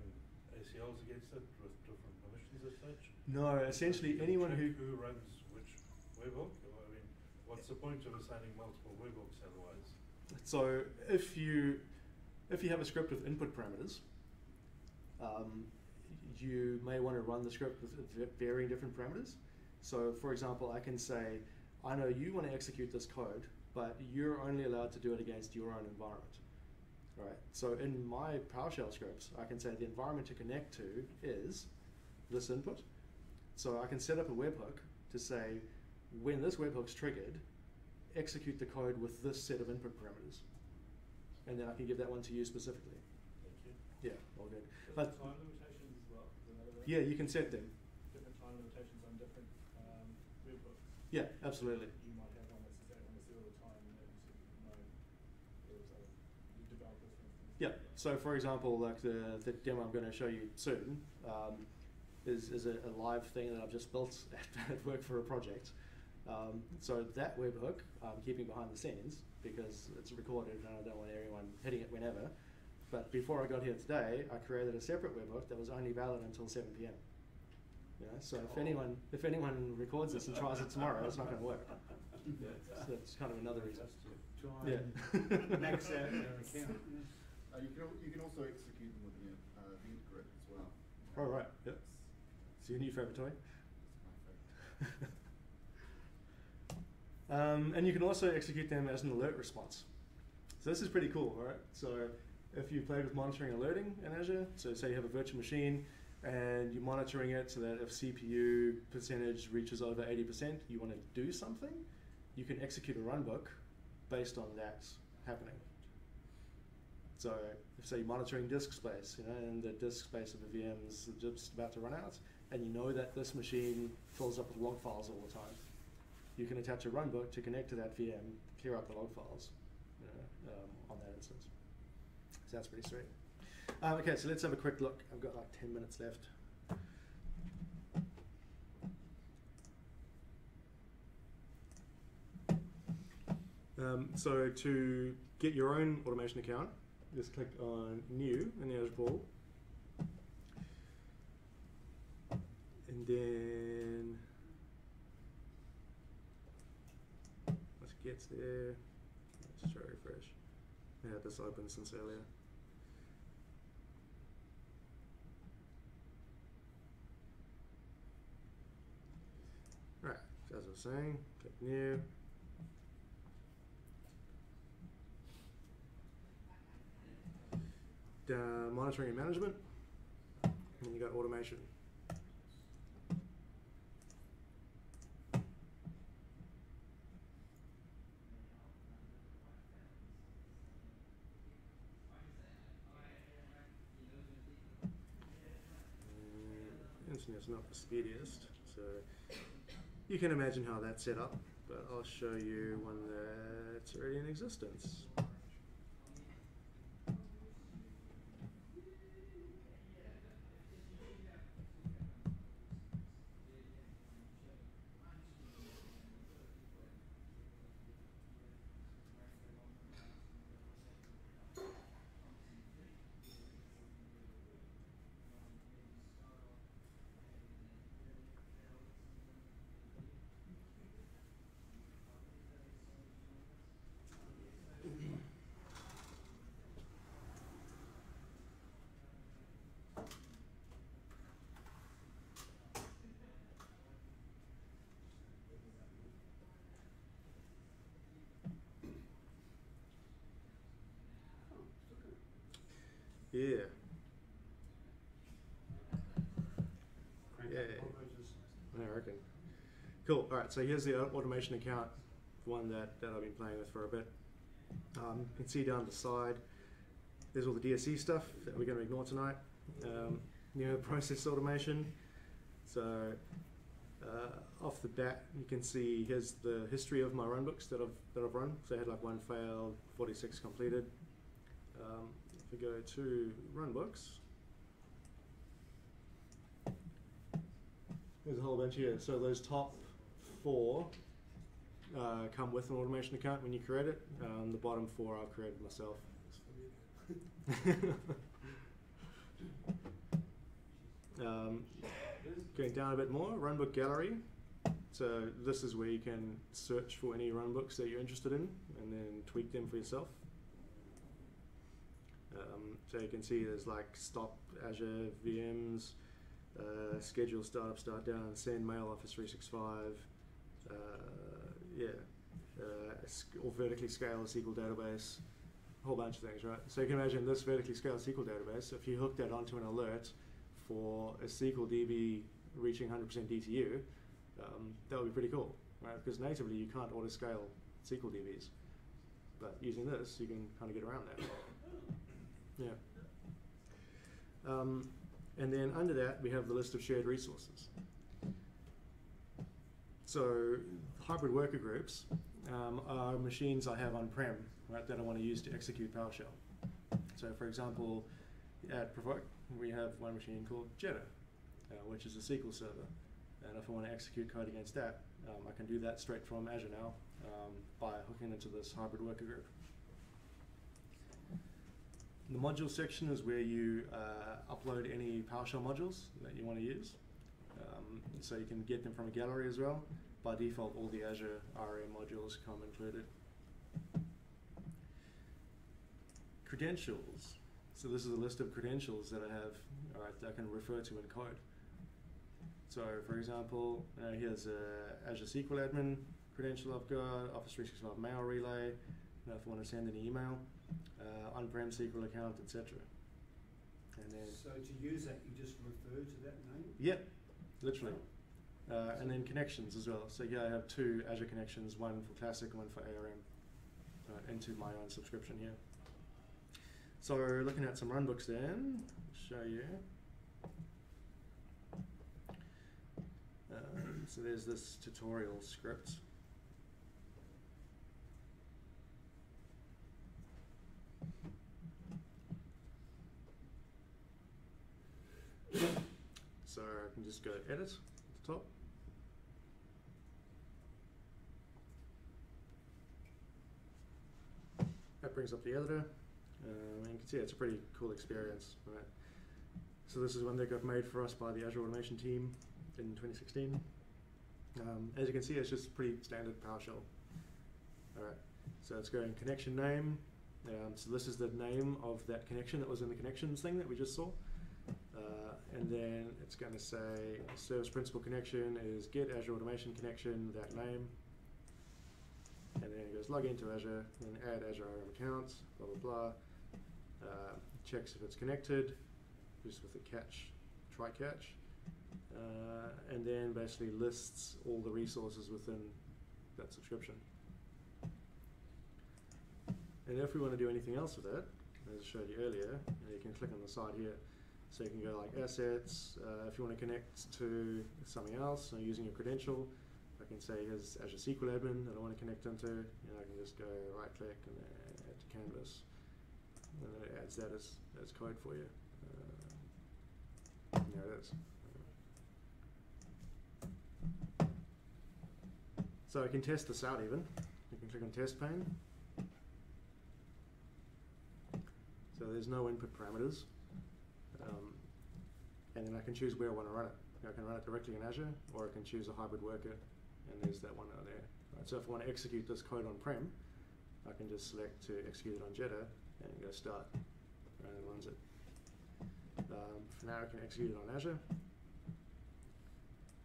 S10: ACLs against it with different permissions as such?
S9: No, essentially anyone who
S10: runs which webhook? I mean, what's the point of assigning multiple webhooks otherwise?
S9: So if you have a script with input parameters, you may want to run the script with varying different parameters. So for example, I can say, I know you want to execute this code, but you're only allowed to do it against your own environment. Right? So in my PowerShell scripts, I can say the environment to connect to is this input. So I can set up a webhook to say, when this webhook's triggered, execute the code with this set of input parameters. And then I can give that one to you specifically.
S10: Thank you.
S9: Yeah, all good.
S5: But time limitations as well.
S9: Yeah, you can set them.
S5: Different time limitations on different webhooks.
S9: Yeah, absolutely.
S5: You might have one that's set on 0 time, and then there was other developers, for instance.
S9: Yeah. So for example, like the demo I'm going to show you soon is a live thing that I've just built at work for a project. So that webhook I'm keeping behind the scenes because it's recorded and I don't want everyone hitting it whenever. But before I got here today, I created a separate webhook that was only valid until 7 p.m. You know, so if anyone records this and tries it tomorrow, it's not going to work. So that's kind of another reason. Yeah.
S6: Max out their account.
S4: You can also execute them with the group as well.
S9: Oh, right. Yep. It's your new favorite toy.
S4: That's my favorite.
S9: And you can also execute them as an alert response. So this is pretty cool, right? So if you played with monitoring and alerting in Azure, so say you have a virtual machine and you're monitoring it so that if CPU percentage reaches over 80%, you want to do something, you can execute a runbook based on that happening. So if say you're monitoring disk space, you know, and the disk space of the VM is just about to run out, and you know that this machine fills up with log files all the time, you can attach a runbook to connect to that VM, clear out the log files, you know, on that instance. So that's pretty sweet. Okay, so let's have a quick look. I've got like 10 minutes left. So to get your own automation account, just click on New in the Azure portal. And then let's get there. Let's try refresh. I had this open since earlier. Right, as I was saying, click New. Monitoring and management, and you got automation. Unfortunately, it's not the speediest. So you can imagine how that's set up, but I'll show you one that's already in existence. Yeah. Yeah. I reckon. Cool. All right. So here's the automation account, one that I've been playing with for a bit. You can see down the side, there's all the DSC stuff that we're going to ignore tonight. Process automation. So off the bat, you can see here's the history of my runbooks that I've run. So I had like 1 failed, 46 completed. If we go to runbooks, there's a whole bunch here. So those top 4 come with an automation account when you create it. The bottom 4 I've created myself. Going down a bit more, runbook gallery. So this is where you can search for any runbooks that you're interested in and then tweak them for yourself. So you can see there's like stop Azure VMs, schedule startup, start down, send mail Office 365, or vertically scale a SQL database, a whole bunch of things, right? So you can imagine this vertically scaled SQL database, if you hook that onto an alert for a SQL DB reaching 100% DTU, that would be pretty cool, right? Because natively you can't auto-scale SQL DBs, but using this you can kind of get around that. Yeah. And then under that we have the list of shared resources. So hybrid worker groups are machines I have on-prem, right, that I want to use to execute PowerShell. So for example, at Provoke we have one machine called Jetta, which is a SQL server. And if I want to execute code against that, I can do that straight from Azure now by hooking into this hybrid worker group. The module section is where you upload any PowerShell modules that you want to use. So you can get them from a gallery as well. By default, all the Azure RM modules come included. Credentials. So this is a list of credentials that I have, that I can refer to in code. So for example, here's a Azure SQL admin credential I've got, Office 365 mail relay, if I want to send an email, on-prem SQL account, etc. And then
S6: so to use that, you just refer to that name?
S9: Yep, literally. And then connections as well. So here I have 2 Azure connections, one for Classic and one for ARM, into my own subscription here. So looking at some runbooks then, I'll show you. So there's this tutorial script. So I can just go edit at the top. That brings up the editor. And you can see it's a pretty cool experience, right? So this is one that got made for us by the Azure Automation team in 2016. As you can see, it's just pretty standard PowerShell. Alright, so it's going connection name. So this is the name of that connection that was in the connections thing that we just saw. And then it's going to say service principal connection is get Azure Automation connection, that name. And then it goes log into Azure, then add Azure RM accounts, blah, blah, blah. Checks if it's connected, just with a catch, try catch. And then basically lists all the resources within that subscription. And if we want to do anything else with it, as I showed you earlier, you can click on the side here, So you can go like assets, if you want to connect to something else, so using your credential, I can say here's Azure SQL admin that I want to connect into, I can just go right click and then add to canvas, and then it adds that as code for you. And there it is. So I can test this out even. You can click on test pane. So there's no input parameters. And then I can choose where I want to run it. I can run it directly in Azure, or I can choose a hybrid worker, and there's that one out there. Right, so if I want to execute this code on-prem, I can just select to execute it on Jetta, and go start, and it runs it. For now I can execute it on Azure.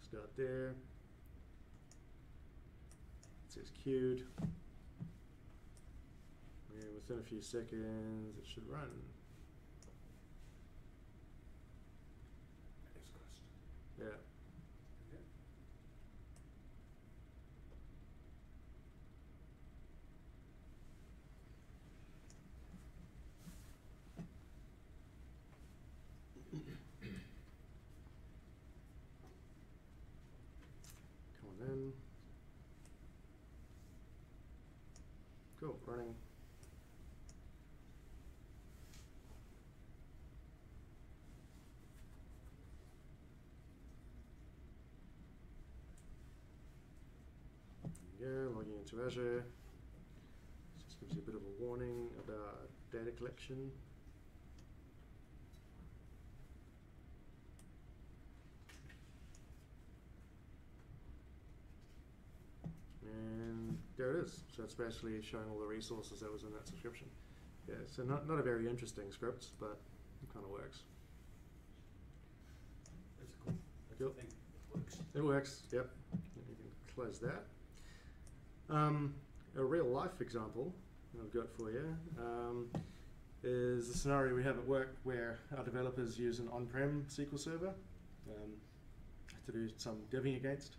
S9: Start there. It says queued. And within a few seconds it should run. Yeah. Come on in. Cool, running. Logging into Azure. This just gives you a bit of a warning about data collection. And there it is. So it's basically showing all the resources that was in that subscription. Yeah, so not a very interesting script, but it kind of works.
S6: That's cool. That's
S9: Cool.
S6: the thing. It works.
S9: It works, yep. And you can close that. A real life example I've got for you is the scenario we have at work where our developers use an on-prem SQL server to do some deving against,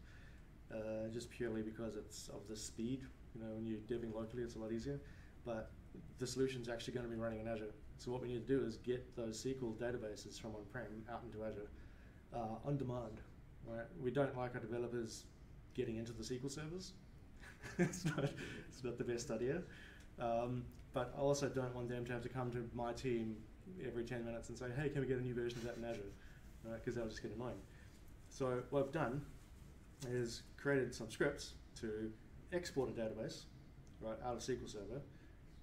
S9: just purely because it's of the speed. When you're deving locally, it's a lot easier, but the solution's actually going to be running in Azure. So what we need to do is get those SQL databases from on-prem out into Azure on demand. Right? We don't like our developers getting into the SQL servers. it's not the best idea, but I also don't want them to have to come to my team every 10 minutes and say, hey, can we get a new version of that in Azure? Because that'll just get annoying. So what I've done is created some scripts to export a database out of SQL Server.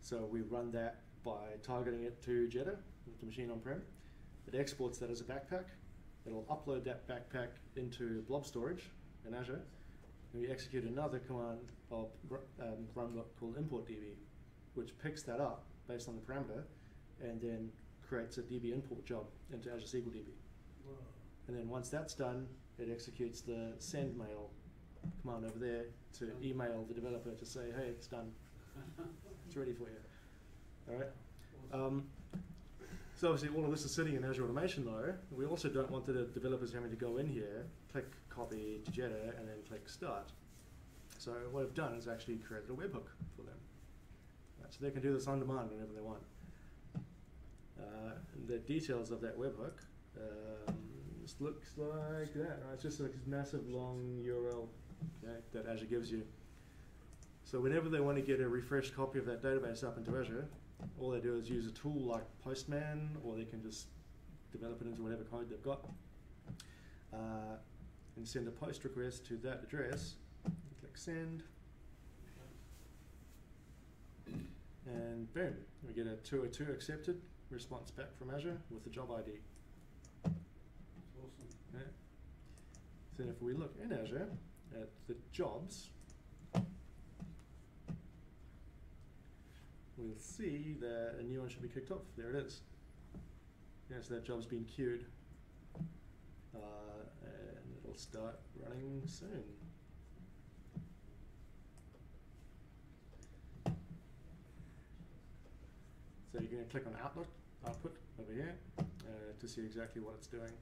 S9: So we run that by targeting it to Jetta with the machine on-prem. It exports that as a backpack. It'll upload that backpack into blob storage in Azure. And we execute another command of Runbook called importDB, which picks that up based on the parameter and then creates a DB import job into Azure SQL DB.
S10: Wow.
S9: And then once that's done, it executes the send mail command over there to email the developer to say, hey, it's done. It's ready for you. All right. So obviously all of this is sitting in Azure Automation though. We also don't want the developers having to go in here, click copy to Jetta, and then click start. So what I've done is actually created a webhook for them. Right, so they can do this on demand whenever they want. And the details of that webhook just looks like that. Right? It's just like this massive long URL that Azure gives you. So whenever they want to get a refreshed copy of that database up into Azure, all they do is use a tool like Postman, or they can just develop it into whatever code they've got, and send a post request to that address. Click send, and boom, we get a 202 accepted response back from Azure with the job ID.
S6: That's awesome.
S9: Okay. So if we look in Azure at the jobs, we'll see that a new one should be kicked off. There it is. Yeah, so that job's been queued. And it'll start running soon. So you're going to click on output over here to see exactly what it's doing.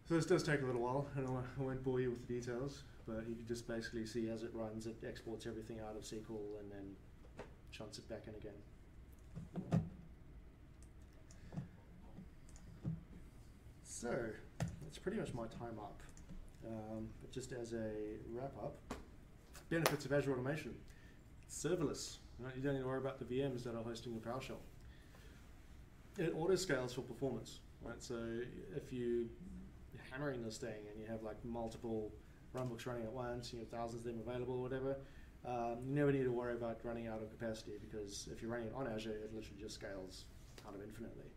S9: So this does take a little while, and I won't bore you with the details, but you can just basically see as it runs, it exports everything out of SQL and then shunts it back in again. So, that's pretty much my time up. But just as a wrap up, benefits of Azure Automation. It's serverless. Right? You don't need to worry about the VMs that are hosting your PowerShell. It auto scales for performance. Right? So if you're hammering this thing and you have like multiple runbooks running at once, you have thousands of them available or whatever, you never need to worry about running out of capacity, because if you're running it on Azure, it literally just scales kind of infinitely.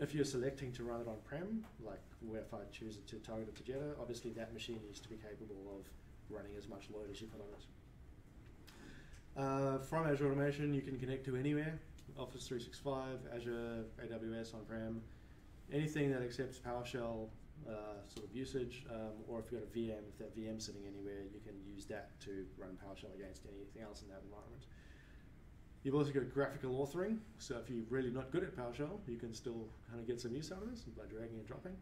S9: If you're selecting to run it on-prem, like if I choose to target it together, obviously that machine needs to be capable of running as much load as you put on it. From Azure Automation, you can connect to anywhere: Office 365, Azure, AWS, on-prem, anything that accepts PowerShell sort of usage, or if you've got a VM, if that VM's sitting anywhere, you can use that to run PowerShell against anything else in that environment. You've also got graphical authoring, so if you're really not good at PowerShell, you can still kind of get some use out of this by dragging and dropping.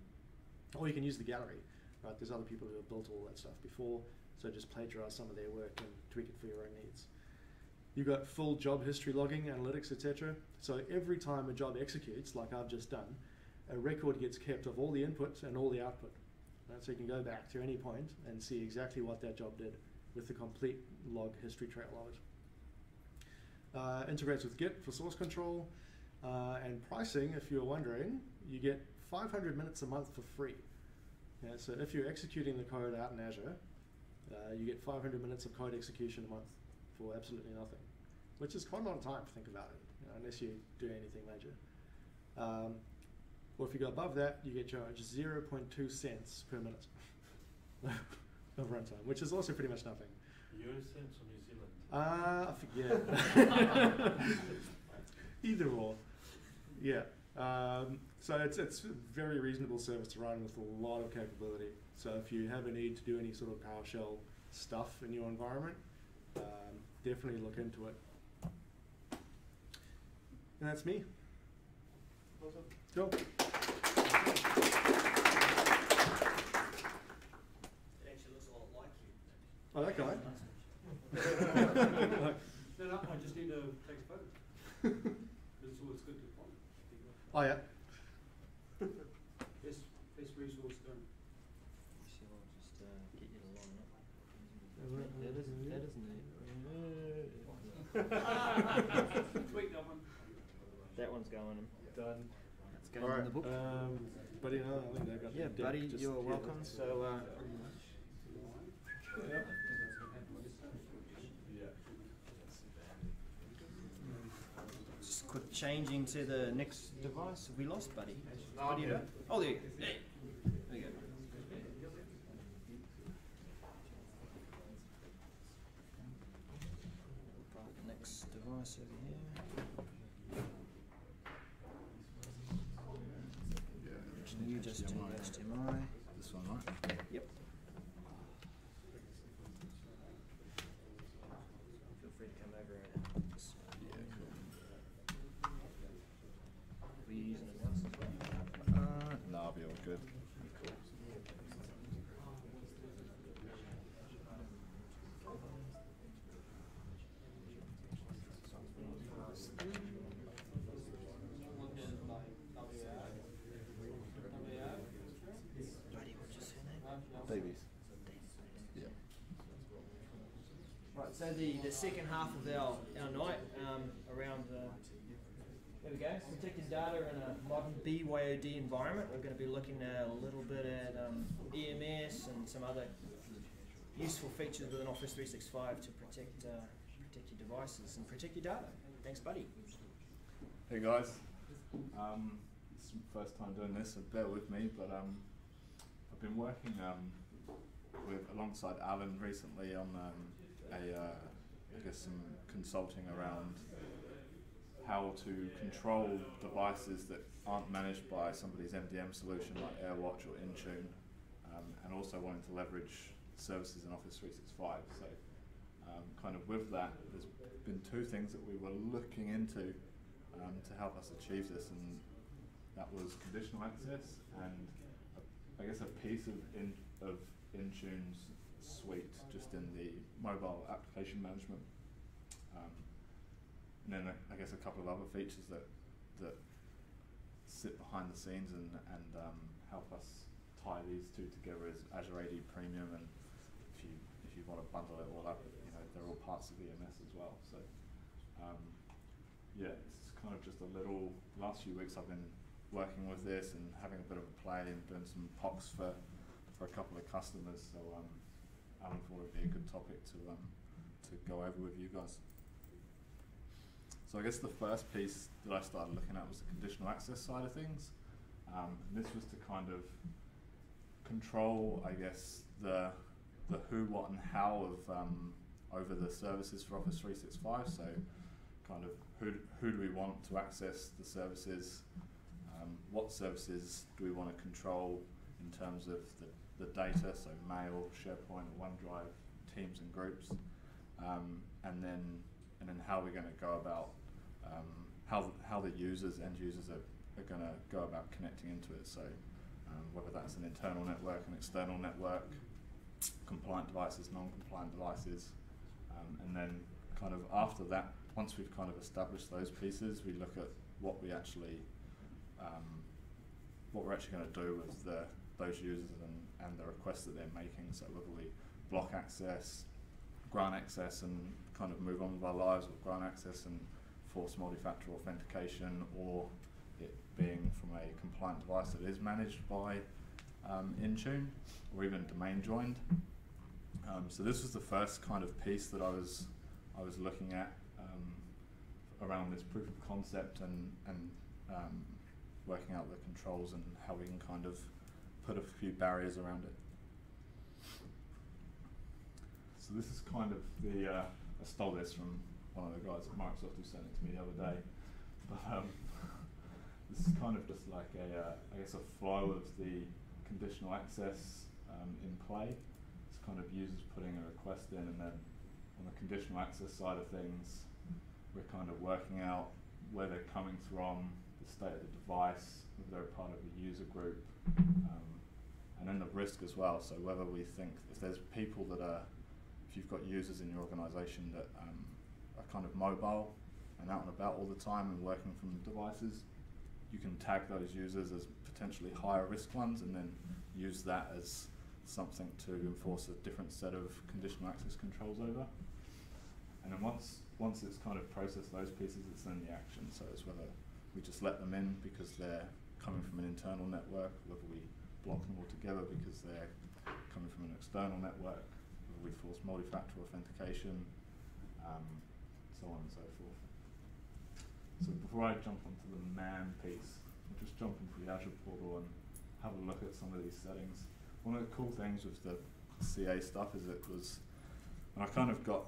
S9: Or you can use the gallery. Right? There's other people who have built all that stuff before, so just plagiarize some of their work and tweak it for your own needs. You've got full job history logging, analytics, etc. So every time a job executes, like I've just done, a record gets kept of all the input and all the output. Right? So you can go back to any point and see exactly what that job did with the complete log history trail of it. Integrates with Git for source control, and pricing, if you're wondering, you get 500 minutes a month for free. Yeah, so if you're executing the code out in Azure, you get 500 minutes of code execution a month for absolutely nothing, which is quite a lot of time to think about it, unless you do anything major. Or if you go above that, you get charged 0.2 cents per minute of runtime, which is also pretty much nothing.
S10: US cents or New Zealand?
S9: I forget. Either or. Yeah. So it's a very reasonable service to run with a lot of capability. So if you have a need to do any sort of PowerShell stuff in your environment, definitely look into it. And that's me.
S2: Awesome.
S9: Cool.
S3: It actually looks a lot like you.
S9: Oh, that guy.
S6: No, I just need to take a photo. It's always good to find.
S9: Oh, yeah.
S6: Best resource done.
S3: So I'll just get you to line up. That is neat.
S6: Tweak that one.
S3: That one's going in.
S9: Done.
S3: That's going
S9: All right.
S3: in the book.
S9: Buddy, no, I think they got
S3: Yeah,
S9: the
S3: buddy,
S9: just
S3: you're
S9: here.
S3: welcome. So,
S9: Yep.
S3: just quick changing to the next device. Have we lost Buddy? What do you know? Oh, there you go. There you go. Right, next device over here. You just do HDMI.
S11: This one, right?
S3: Yep. Feel free to come over and just,
S11: Yeah, cool.
S3: were you using a mouse as well?
S11: No, I'll be all good. Cool.
S3: Buddy, what's your surname?
S11: Davies. Yeah.
S3: Right, so the second half of our night around there we go, protected data in a modern BYOD environment. We're going to be looking at a little bit at EMS and some other useful features within Office 365 to protect your devices and protect your data. Thanks, Buddy.
S11: Hey guys. It's the first time doing this, so bear with me, but I've been working alongside Alan recently on I guess some consulting around how to control devices that aren't managed by somebody's MDM solution like AirWatch or Intune, and also wanting to leverage services in Office 365. So kind of with that, there's been two things that we were looking into to help us achieve this, and that was conditional access and I guess a piece of Intune's suite just in the mobile application management. and then I guess a couple of other features that sit behind the scenes and help us tie these two together is Azure AD Premium, and if you want to bundle it all up, you know, they're all parts of EMS as well. So yeah, it's kind of just a little. Last few weeks I've been working with this and having a bit of a play and doing some POCs for a couple of customers. So Alan thought it'd be a good topic to go over with you guys. So I guess the first piece that I started looking at was the conditional access side of things. And this was to kind of control, I guess, the who, what, and how of over the services for Office 365. So kind of who do we want to access the services? What services do we want to control in terms of the data? So Mail, SharePoint, OneDrive, Teams, and Groups, and then how we're going to go about how the users, end users, are going to go about connecting into it. So whether that's an internal network, an external network, compliant devices, non-compliant devices, and then kind of after that, once we've kind of established those pieces, we look at what we're actually going to do with those users and the requests that they're making. So whether we block access, grant access, and kind of move on with our lives, or grant access and force multi-factor authentication, or it being from a compliant device that is managed by Intune, or even domain joined. So this was the first kind of piece that I was looking at around this proof of concept and working out the controls and how we can kind of put a few barriers around it. So this is kind of the, I stole this from one of the guys at Microsoft who sent it to me the other day, but this is kind of just like I guess a flow of the conditional access in play. It's kind of users putting a request in, and then on the conditional access side of things, we're kind of working out where they're coming from, the state of the device, whether they're part of a user group, and then the risk as well. So whether we think if there's people that are, if you've got users in your organisation that are kind of mobile and out and about all the time and working from devices, you can tag those users as potentially higher risk ones and then use that as something to enforce a different set of conditional access controls over. And then once it's kind of processed those pieces, it's then the action. So it's whether we just let them in because they're coming from an internal network, whether we block them altogether because they're coming from an external network, whether we force multi-factor authentication, so on and so forth. So before I jump onto the man piece, I'll just jump into the Azure portal and have a look at some of these settings. One of the cool things with the CA stuff is it was, when I kind of got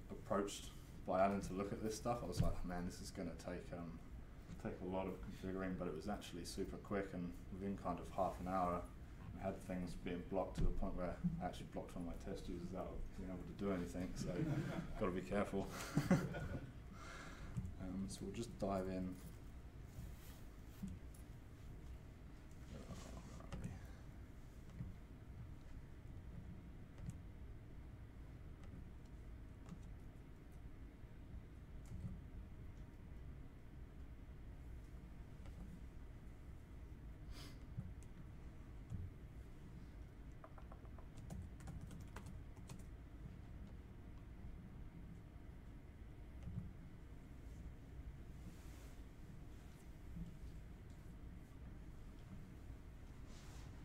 S11: approached by Alan to look at this stuff, I was like, man, this is going to take a lot of configuring, but it was actually super quick, and within kind of half an hour I had things being blocked to the point where I actually blocked one of my test users out of being able to do anything, so got to be careful. So we'll just dive in.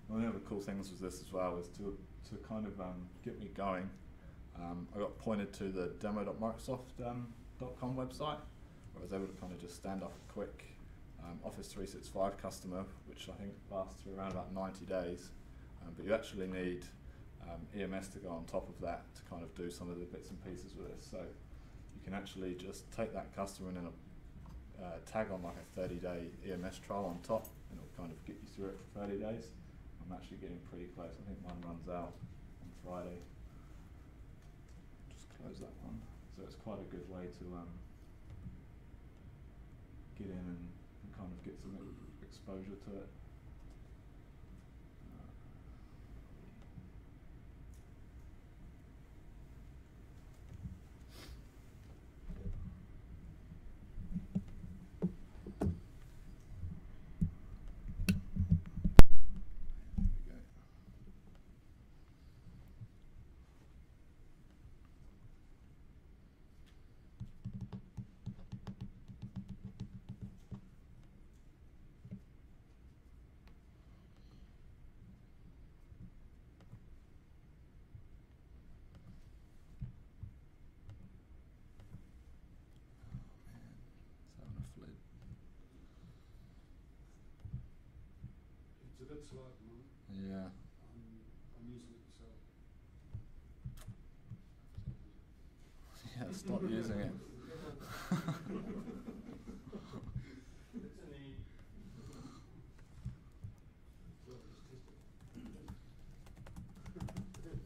S11: One of the cool things with this as well is to kind of get me going. I got pointed to the demo.microsoft.com website, where I was able to kind of just stand up a quick Office 365 customer, which I think lasts for around about 90 days. But you actually need EMS to go on top of that to kind of do some of the bits and pieces with this. So you can actually just take that customer and then tag on like a 30-day EMS trial on top, and it'll kind of get you through it for 30 days. I'm actually getting pretty close. I think mine runs out on Friday. Just close that one. So it's quite a good way to get in and kind of get some exposure to it.
S6: bit slow at the moment.
S11: Yeah.
S6: I'm using it myself.
S11: Yeah, stop using it.
S6: It's in the. Well, just test it.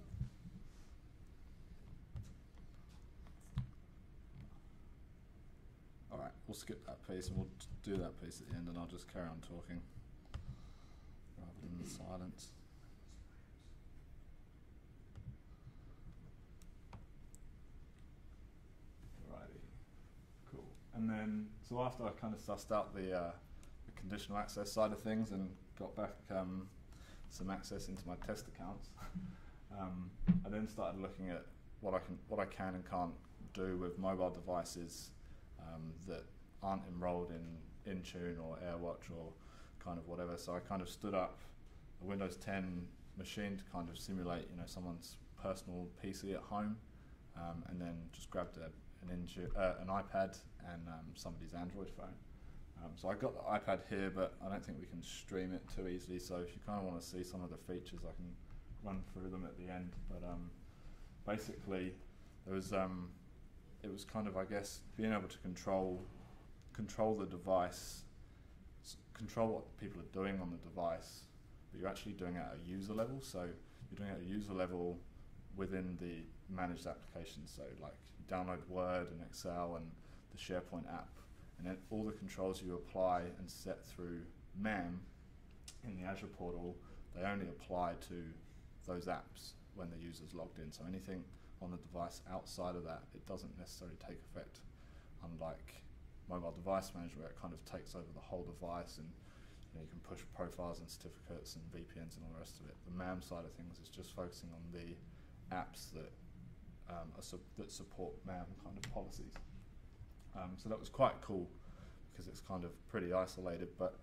S11: Alright, we'll skip that piece and we'll do that piece at the end, and I'll just carry on talking rather than the silence. Alrighty, cool. And then, so after I kind of sussed out the conditional access side of things and got back some access into my test accounts, I then started looking at what I can and can't do with mobile devices that aren't enrolled in Intune or AirWatch or kind of whatever. So I kind of stood up a Windows 10 machine to kind of simulate, you know, someone's personal PC at home, and then just grabbed an iPad and somebody's Android phone. So I got the iPad here, but I don't think we can stream it too easily. So if you kind of want to see some of the features, I can run through them at the end. But basically, there was it was kind of, I guess, being able to control the device, control what people are doing on the device, but you're actually doing it at a user level. So you're doing it at a user level within the managed application. So like you download Word and Excel and the SharePoint app, and then all the controls you apply and set through MAM in the Azure portal, they only apply to those apps when the user's logged in. So anything on the device outside of that, it doesn't necessarily take effect, unlike mobile device management, where it kind of takes over the whole device, and you know, you can push profiles and certificates and VPNs and all the rest of it. The MAM side of things is just focusing on the apps that that support MAM kind of policies. So that was quite cool because it's kind of pretty isolated, but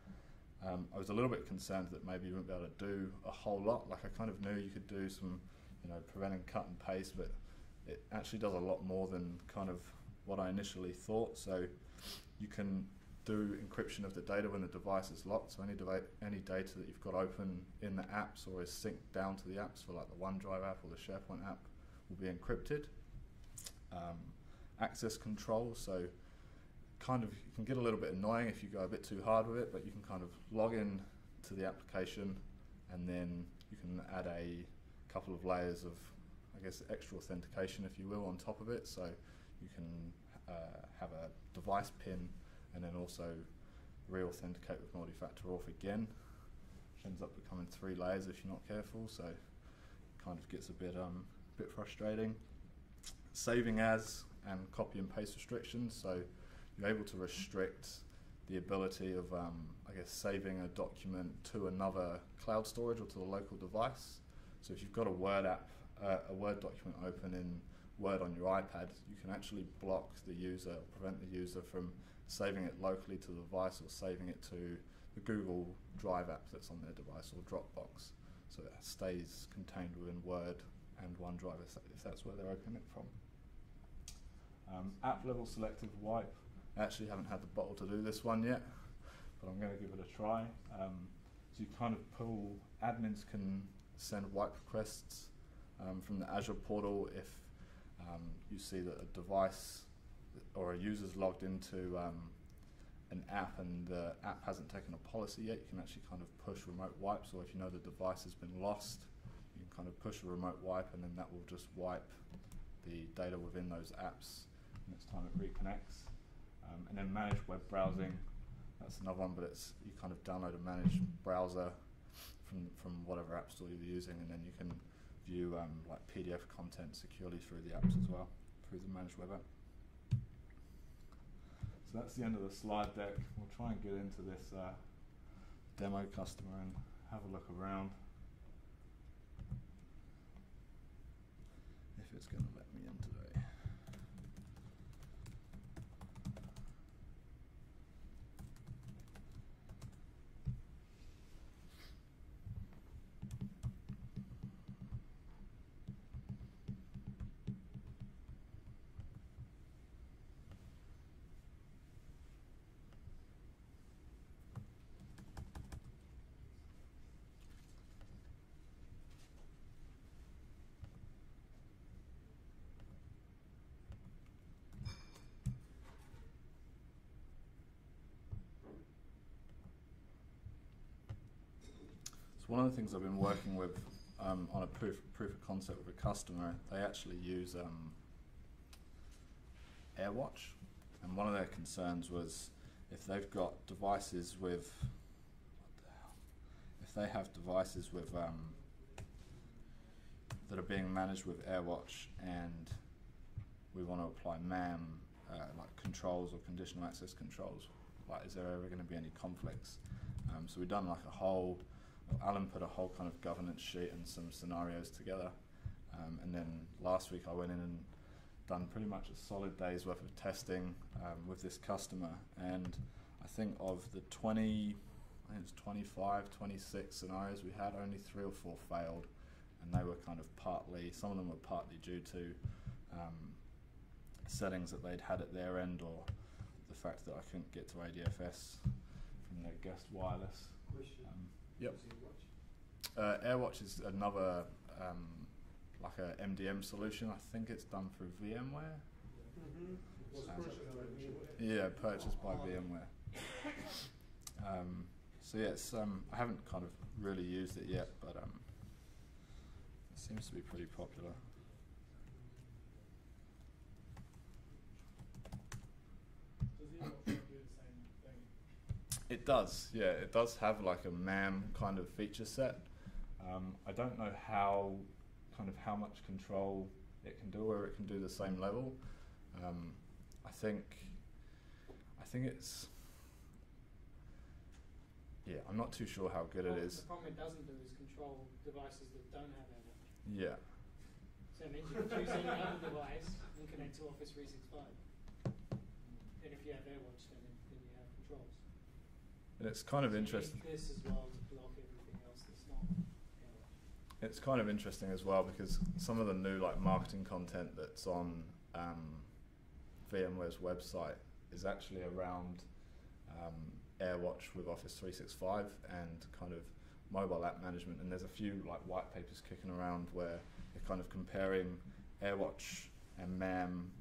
S11: I was a little bit concerned that maybe you wouldn't be able to do a whole lot. Like I kind of knew you could do some, you know, preventing cut and paste, but it actually does a lot more than kind of what I initially thought. So you can do encryption of the data when the device is locked. So any data that you've got open in the apps or is synced down to the apps, for like the OneDrive app or the SharePoint app, will be encrypted. Access control, so kind of it can get a little bit annoying if you go a bit too hard with it, but you can kind of log in to the application and then you can add a couple of layers of, I guess, extra authentication, if you will, on top of it. So you can have a device PIN and then also re-authenticate with multi-factor auth again, which ends up becoming 3 layers if you're not careful. So it kind of gets a bit frustrating. Saving as and copy and paste restrictions. So you're able to restrict the ability of, I guess, saving a document to another cloud storage or to the local device. So if you've got a Word app, a Word document open in Word on your iPad, you can actually block the user, or prevent the user from saving it locally to the device or saving it to the Google Drive app that's on their device or Dropbox. So it stays contained within Word and OneDrive if that's where they're opening it from. App level selective wipe. I actually haven't had the bottle to do this one yet, but I'm going to give it a try. So you kind of pull, admins can send wipe requests from the Azure portal if you see that a device or a user's logged into an app and the app hasn't taken a policy yet. You can actually kind of push remote wipes, or if you know the device has been lost, you can kind of push a remote wipe and then that will just wipe the data within those apps next time it reconnects. And then manage web browsing, that's another one, but it's you kind of download a managed browser from whatever app store you're using, and then you can view like PDF content securely through the apps as well, through the managed web app. So that's the end of the slide deck. We'll try and get into this demo customer and have a look around. If it's going to let me in today. So one of the things I've been working with on a proof of concept with a customer, they actually use AirWatch, and one of their concerns was if they've got devices with, if they have devices with that are being managed with AirWatch, and we want to apply MAM, like controls or conditional access controls, like is there ever going to be any conflicts? So we've done like a whole, Alan put a whole kind of governance sheet and some scenarios together, and then last week I went in and done pretty much a solid day's worth of testing with this customer, and I think of the 20, I think it's 25, 26 scenarios we had, only 3 or 4 failed, and they were kind of partly, some of them were partly due to settings that they'd had at their end, or the fact that I couldn't get to ADFS from their guest wireless. Yep. AirWatch is another like a MDM solution. I think it's done through VMware. Yeah, purchased by VMware. So yeah, it's, I haven't kind of really used it yet, but it seems to be pretty popular. It does, yeah. It does have like a MAM kind of feature set. I don't know how much control it can do, or it can do the same level. I think it's, yeah, I'm not too sure how good it is.
S1: The problem it doesn't do is control devices that don't have AirWatch.
S11: Yeah.
S1: So it means you can choose any other device and connect to Office 365. And if you have AirWatch, then you have controls.
S11: And it's kind of
S1: so
S11: interesting.
S1: You need this as well to block everything else that's not AirWatch.
S11: It's kind of interesting as well, because some of the new like marketing content that's on VMware's website is actually around AirWatch with Office 365 and kind of mobile app management, and there's a few like white papers kicking around where they're kind of comparing AirWatch and MAM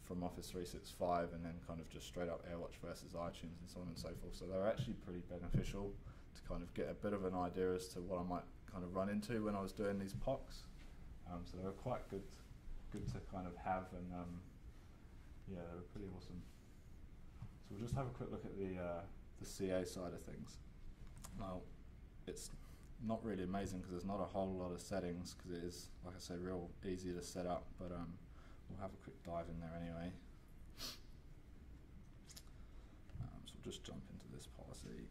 S11: from Office 365, and then kind of just straight up AirWatch versus iTunes and so on and so forth. So they're actually pretty beneficial to kind of get a bit of an idea as to what I might kind of run into when I was doing these POCs. So they were quite good to kind of have, and yeah, they were pretty awesome. So we'll just have a quick look at the CA side of things. Now, it's not really amazing because there's not a whole lot of settings, because it is, like I say, real easy to set up, but we'll have a quick dive in there anyway. So we'll just jump into this policy.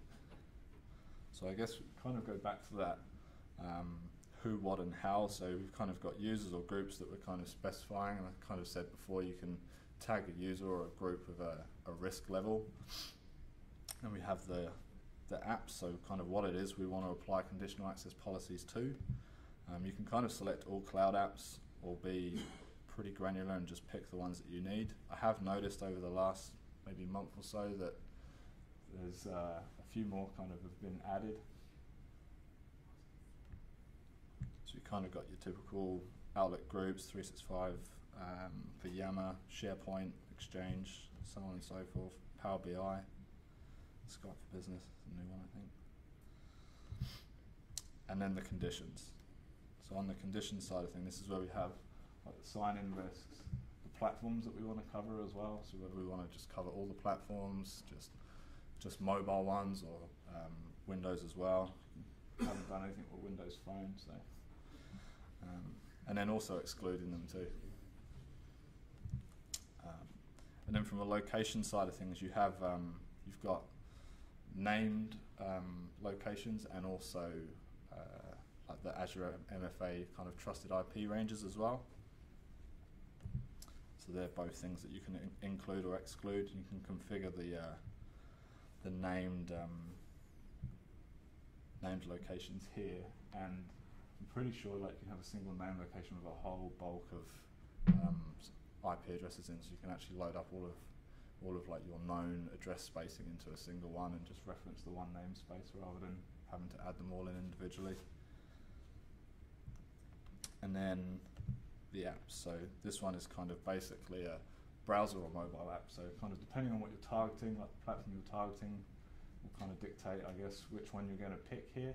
S11: So I guess we kind of go back to that who, what and how. So we've kind of got users or groups that we're kind of specifying, and I kind of said before, you can tag a user or a group with a risk level. And we have the apps, so kind of what it is we want to apply conditional access policies to. You can kind of select all cloud apps or be pretty granular and just pick the ones that you need. I have noticed over the last maybe month or so that there's a few more kind of have been added. So you kind of got your typical Outlook groups, 365, for Yammer, SharePoint, Exchange, so on and so forth, Power BI, Skype for Business, the new one I think. And then the conditions. So on the conditions side of things, this is where we have like the sign-in risks, the platforms that we want to cover as well. So whether we want to just cover all the platforms, just mobile ones, or Windows as well. Haven't done anything with Windows Phone, so. And then also excluding them too. And then from a location side of things, you have you've got named locations, and also like the Azure MFA kind of trusted IP ranges as well. So they're both things that you can include or exclude. You can configure the named locations here, and I'm pretty sure like you can have a single name location with a whole bulk of IP addresses in, so you can actually load up all of like your known address spacing into a single one and just reference the one namespace rather than having to add them all in individually. And then the apps. So this one is kind of basically a browser or mobile app. So kind of depending on what you're targeting, like the platform you're targeting, will kind of dictate, I guess, which one you're going to pick here.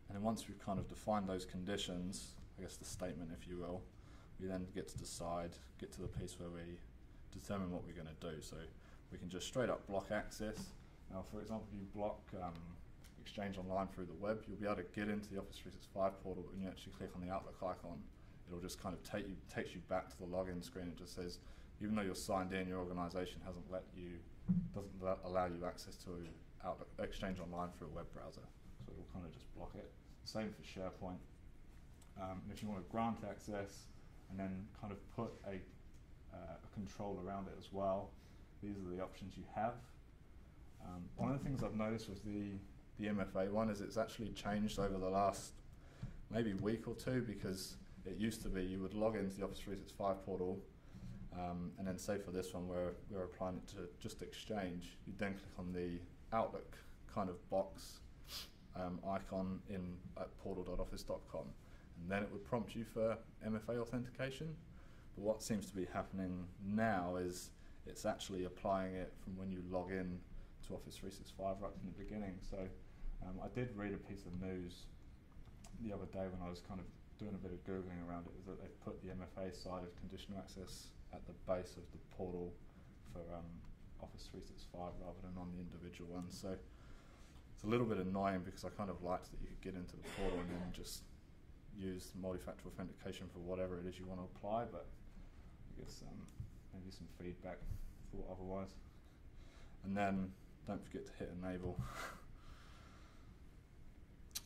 S11: And then once we've kind of defined those conditions, I guess the statement if you will, we then get to decide, get to the piece where we determine what we're going to do. So we can just straight up block access. Now for example, if you block Exchange Online through the web, you'll be able to get into the Office 365 portal, but when you actually click on the Outlook icon, it'll just kind of takes you back to the login screen. It just says, even though you're signed in, your organisation doesn't allow you access to Outlook Exchange Online through a web browser. So it'll kind of just block it. Same for SharePoint. And if you want to grant access and then kind of put a control around it as well, these are the options you have. One of the things I've noticed with the MFA one is it's actually changed over the last maybe week or two, because it used to be you would log into the Office 365 portal and then say for this one where we're applying it to just Exchange, you then click on the Outlook kind of box icon in portal.office.com, and then it would prompt you for MFA authentication. But what seems to be happening now is it's actually applying it from when you log in to Office 365 right from the beginning. So I did read a piece of news the other day when I was kind of doing a bit of Googling around it, is that they've put the MFA side of conditional access at the base of the portal for Office 365 rather than on the individual ones. So it's a little bit annoying, because I kind of liked that you could get into the portal and then just use multi-factor authentication for whatever it is you want to apply, but I guess maybe some feedback thought otherwise. And then don't forget to hit enable.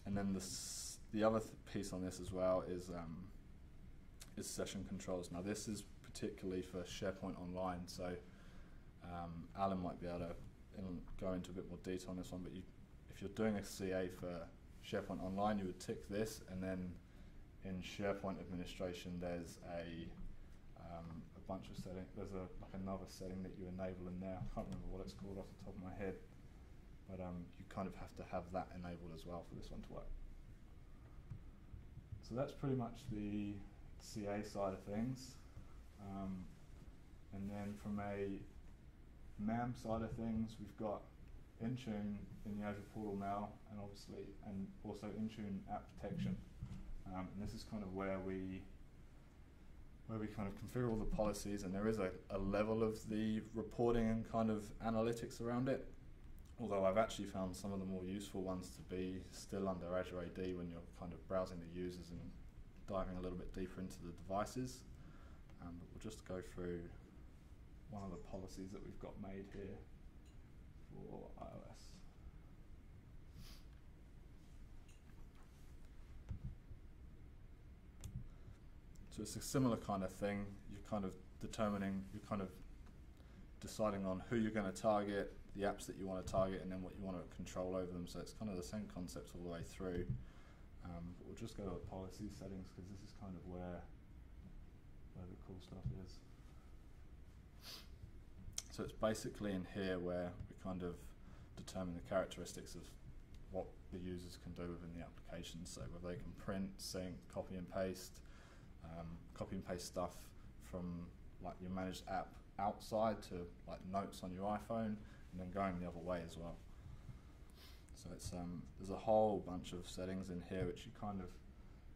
S11: And then the other piece on this as well is session controls. Now this is particularly for SharePoint Online, so Alan might be able to go into a bit more detail on this one, but if you're doing a CA for SharePoint Online, you would tick this, and then in SharePoint administration there's a bunch of settings. There's like another setting that you enable in there. I can't remember what it's called off the top of my head, but you kind of have to have that enabled as well for this one to work. So that's pretty much the CA side of things. And then from a MAM side of things, we've got Intune in the Azure portal now, and also Intune app protection. And this is kind of where we kind of configure all the policies, and there is a level of the reporting and kind of analytics around it. Although I've actually found some of the more useful ones to be still under Azure AD when you're kind of browsing the users and diving a little bit deeper into the devices. But we'll just go through one of the policies that we've got made here for iOS. So it's a similar kind of thing. You're kind of deciding on who you're going to target, the apps that you want to target, and then what you want to control over them. So it's kind of the same concept all the way through. But we'll just go to the policy settings, because this is kind of where the cool stuff is. So it's basically in here where we kind of determine the characteristics of what the users can do within the application. So whether they can print, sync, copy and paste stuff from like your managed app outside to like notes on your iPhone, and then going the other way as well. So it's there's a whole bunch of settings in here which you kind of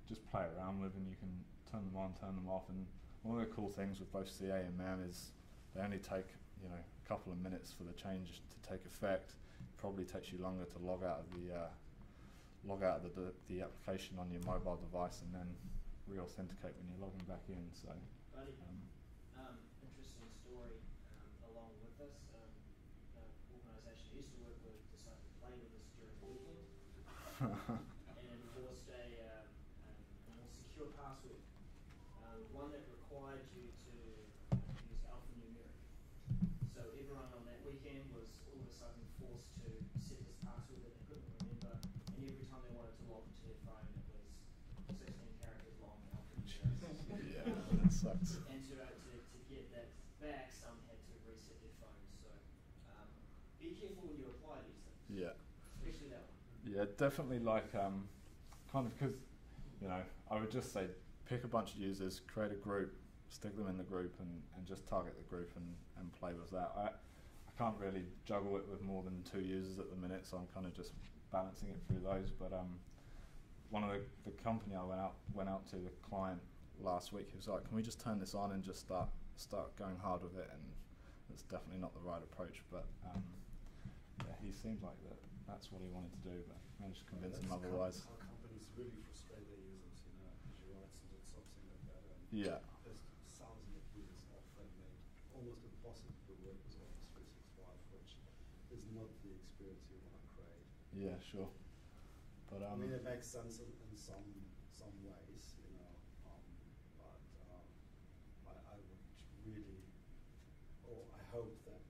S11: just play around with, and you can turn them on, turn them off. And one of the cool things with both CA and MAM is they only take a couple of minutes for the change to take effect. It probably takes you longer to log out of the application on your mobile device and then re-authenticate when you're logging back in. So
S3: interesting story along with this. Organisation I used to work with decided to play with this during the weekend and enforced a more secure password, one that required you to use alphanumeric. So everyone on that weekend was all of a sudden forced to set this password that they couldn't remember, and every time they wanted to log into their phone, it was 16 characters long alphanumeric.
S11: Yeah, that sucks.
S3: And to get that back, some had to reset their phones. So be careful when you apply these things.
S11: Yeah.
S3: Especially that one.
S11: Yeah, definitely like kind of, because I would just say pick a bunch of users, create a group, stick them in the group, and just target the group and play with that. I can't really juggle it with more than 2 users at the minute, so I'm kind of just balancing it through those. But one of the company I went out to, the client last week, he was like, can we just turn this on and just start going hard with it? And that's definitely not the right approach, but yeah, he seemed like that's what he wanted to do, but managed to convince him otherwise.
S8: How companies really frustrate their users, you know, Azure Automation did something like that. And
S11: Yeah.
S8: there's thousands of users often made almost impossible to work with Office 365, which is not the experience you want to create.
S11: Yeah, sure. But
S8: I mean, it makes sense in some ways, you know, but I would really, or I hope that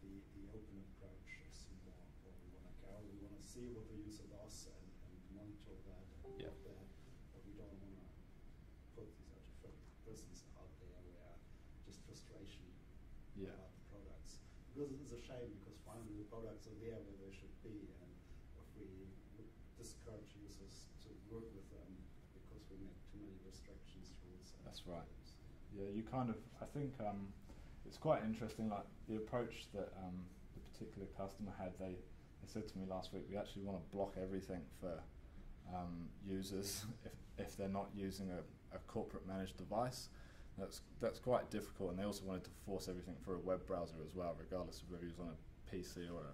S8: the open approach is more where we want to go. We want to see what the user does and monitor that and
S11: Yeah.
S8: look that, but we don't want to put these artificial persons out there where just frustration
S11: Yeah.
S8: about the products. Because it's a shame, because finally the products are there where they should be, and if we would discourage users to work with them because we make too many restrictions, rules. And
S11: That's right.
S8: things.
S11: Yeah, you kind of, I think it's quite interesting, like the approach that the particular customer had. They said to me last week, we actually want to block everything for users if they're not using a corporate managed device. That's quite difficult, and they also wanted to force everything through a web browser as well, regardless of whether you're on a PC or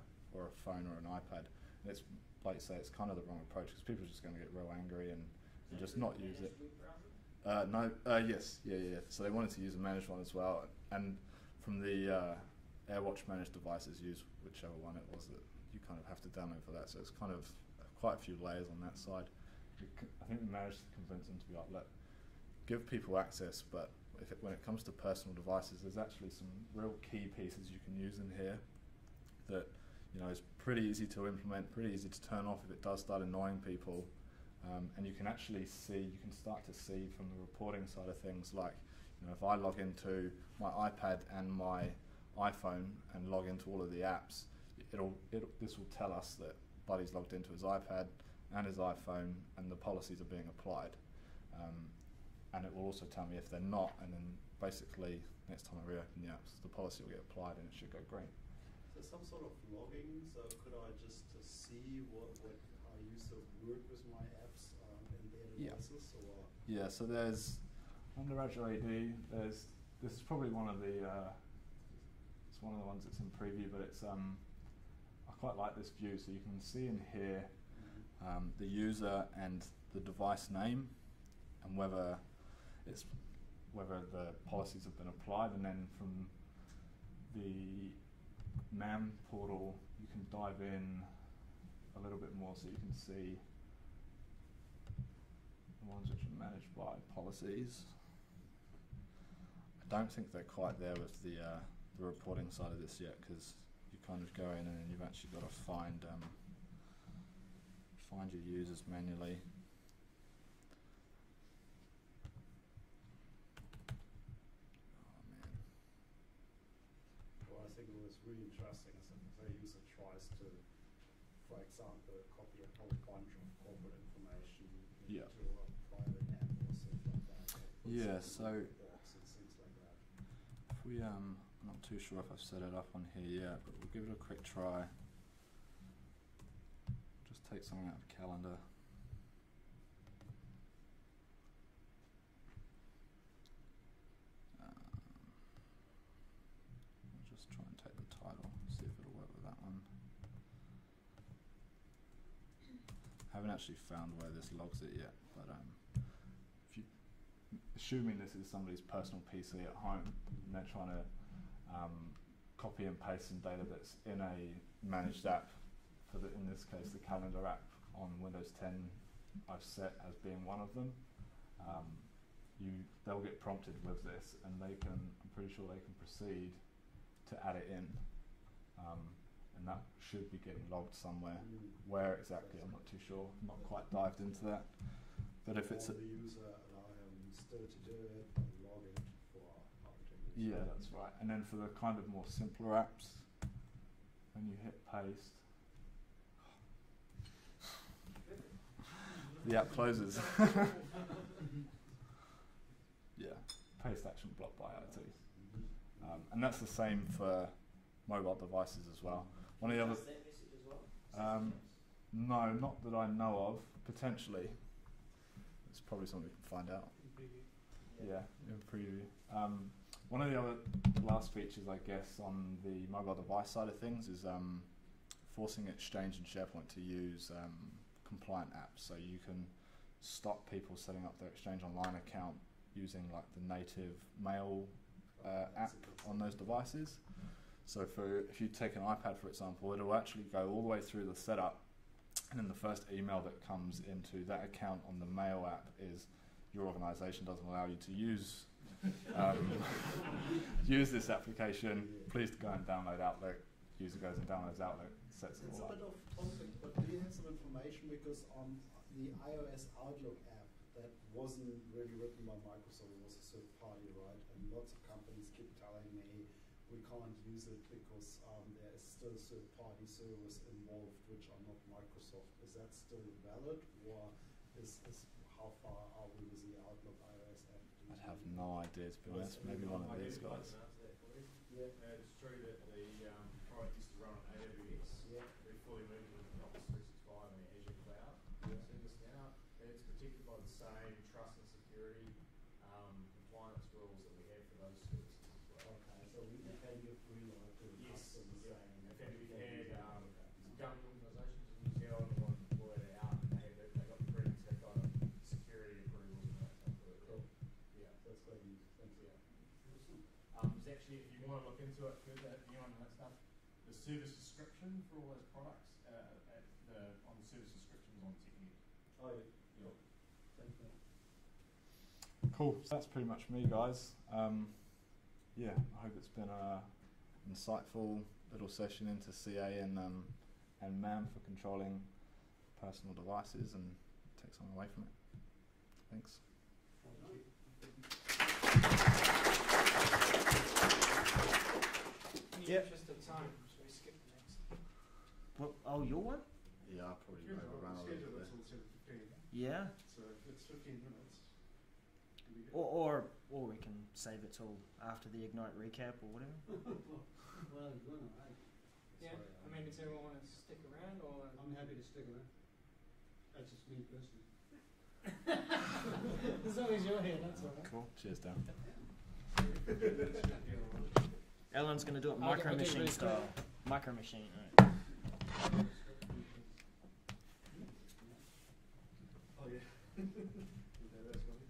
S11: a phone or an iPad. And it's, like you say, it's kind of the wrong approach, because people are just going to get real angry and just not use it. Yes, yeah. So they wanted to use a managed one as well, and from the AirWatch managed devices, use whichever one it was that you kind of have to download for that. So it's kind of quite a few layers on that side. I think we managed to convince them to be like, look, give people access, but when it comes to personal devices, there's actually some real key pieces you can use in here that, you know, is pretty easy to implement, pretty easy to turn off if it does start annoying people. And you can actually see, you can start to see from the reporting side of things, like, you know, if I log into my iPad and my iPhone and log into all of the apps, this will tell us that Buddy's logged into his iPad and his iPhone and the policies are being applied. And it will also tell me if they're not, and then basically next time I reopen the apps, the policy will get applied and it should go great.
S8: So some sort of logging, so could I just see what I used to work with my apps in their devices? Or?
S11: Yeah, so there's, under Azure AD, this is probably one of the, it's one of the ones that's in preview, but it's, I quite like this view, so you can see in here the user and the device name, and whether the policies have been applied, and then from the MAM portal you can dive in a little bit more, so you can see the ones which are managed by policies. I don't think they're quite there with the reporting side of this yet, because you kind of go in and then you've actually got to find your users manually.
S8: Well, I think it was really interesting is if a user tries to, for example, copy a whole bunch of corporate information into a private app or something like that.
S11: Yeah, so
S8: Box and things like that.
S11: if we, I'm not too sure if I've set it up on here yet, but we'll give it a quick try. Just take something out of calendar. I'll just try and take the title, see if it'll work with that one. I haven't actually found where this logs it yet, but if you, assuming this is somebody's personal PC at home and they're trying to copy and paste some data that's in a managed app, for in this case the calendar app on Windows 10 I've set as being one of them, they'll get prompted with this, and I'm pretty sure they can proceed to add it in, and that should be getting logged somewhere. Where exactly, I'm not too sure, I'm not quite dived into that, but if it's
S8: the user allow him still to do it and log it for opportunities.
S11: Yeah, that's right. And then for the kind of more simpler apps, when you hit paste, the app closes. Yeah, paste action blocked by IT. And that's the same for mobile devices as well. One of the other, no, not that I know of. Potentially, it's probably something we can find out. Yeah, in preview. One of the other last features, I guess, on the mobile device side of things is forcing Exchange and SharePoint to use compliant apps. So you can stop people setting up their Exchange Online account using like the native mail app on those devices. So if you take an iPad, for example, it'll actually go all the way through the setup, and then the first email that comes into that account on the mail app is, your organisation doesn't allow you to use use this application. Please go and download Outlook. User goes and downloads Outlook, sets it all up.
S8: It's a bit off topic, but do you have some information, because on the iOS Outlook app that wasn't really written by Microsoft, it was a third party, right? And lots of companies keep telling me we can't use it because there is still third party servers involved which are not Microsoft. Is that still valid, or is how far are we with the Outlook iOS app?
S11: I have no idea, to be honest. Maybe one of these guys.
S8: Yeah.
S5: It's true that the product used to run on AWS.
S8: Yeah.
S5: We're fully moving into Office 365 and the Azure Cloud service now. And it's protected by the same trust and security compliance rules that we have for those services as well.
S8: Okay, so we can give green light to the customers saying.
S5: In fact, we've had some government organisations in New Zealand who want to deploy it out, and they got the green tick on it, security approvals and that stuff.
S8: Cool.
S5: Yeah.
S8: That's great news. Thanks.
S5: Yeah. There's actually, if you want to look into it further, on that stuff, the service description for all those products on the service descriptions on Technique.
S8: Oh, yeah.
S5: Yeah.
S8: Thanks, man.
S11: Cool. So that's pretty much me, guys. Yeah, I hope it's been a insightful little session into CA and MAM for controlling personal devices, and take something away from it. Thanks.
S3: Yep.
S1: Just the time, so we skip the next.
S3: Well, oh, your one?
S11: Yeah, I probably overran a little bit.
S3: Yeah.
S2: So if it's 15 minutes.
S3: Or we can save it till after the Ignite recap or whatever.
S6: Well, you know,
S1: Yeah, I mean, does everyone want to stick around, or?
S6: I'm happy to stick around. That's just me personally.
S1: As long as you're here, that's all right.
S11: Cool. Cheers, Dan.
S3: Alan's going to do it
S1: Okay,
S3: micro
S1: we'll do it
S3: machine
S1: really
S3: style.
S1: quick.
S3: Micro machine, right.
S2: Oh yeah. That's funny.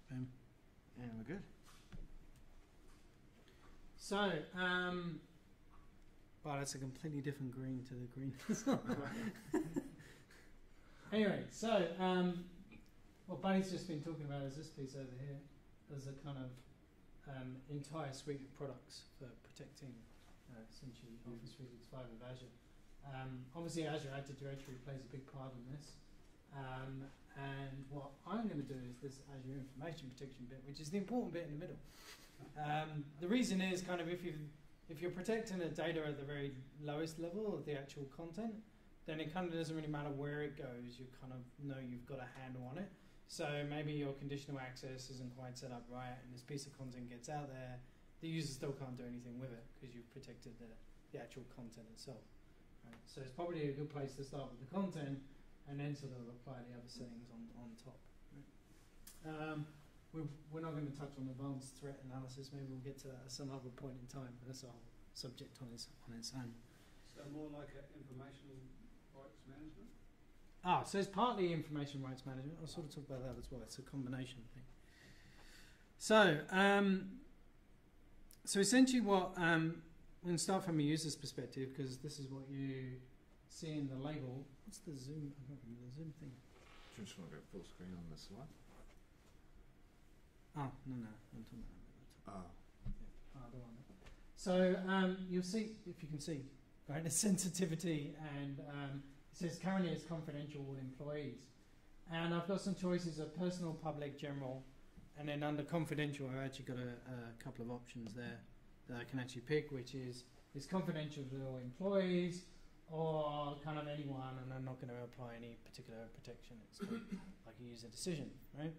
S3: Boom. And we're good.
S1: So, wow, that's a completely different green to the green. Anyway, so what Buddy's just been talking about is this piece over here. There's a kind of entire suite of products for protecting essentially Office 365 with Azure. Obviously, Azure Active Directory plays a big part in this. And what I'm going to do is this Azure Information Protection bit, which is the important bit in the middle. The reason is kind of if you're protecting the data at the very lowest level of the actual content, then it kind of doesn't really matter where it goes. You kind of know you've got a handle on it. So maybe your conditional access isn't quite set up right, and this piece of content gets out there. The user still can't do anything with it because you've protected the actual content itself. Right? So it's probably a good place to start with the content, and then sort of apply the other settings on top. Right? We're not going to touch on advanced threat analysis. Maybe we'll get to that at some other point in time. But that's a whole subject on its own.
S6: So more like information rights management?
S1: So it's partly information rights management. I'll sort of talk about that as well. It's a combination thing. So, so essentially what, we're going to start from a user's perspective, because this is what you see in the label. What's the zoom? I can't remember the zoom thing.
S11: Do you just want to go full screen on this slide?
S1: Oh, no, I'm talking about
S11: Oh.
S1: yeah, the one. So you'll see, if you can see, right, the sensitivity, and it says currently it's confidential with employees. And I've got some choices of personal, public, general, and then under confidential I've actually got a couple of options there that I can actually pick, which is confidential to all employees or kind of anyone, and I'm not going to apply any particular protection. It's like a user decision, right?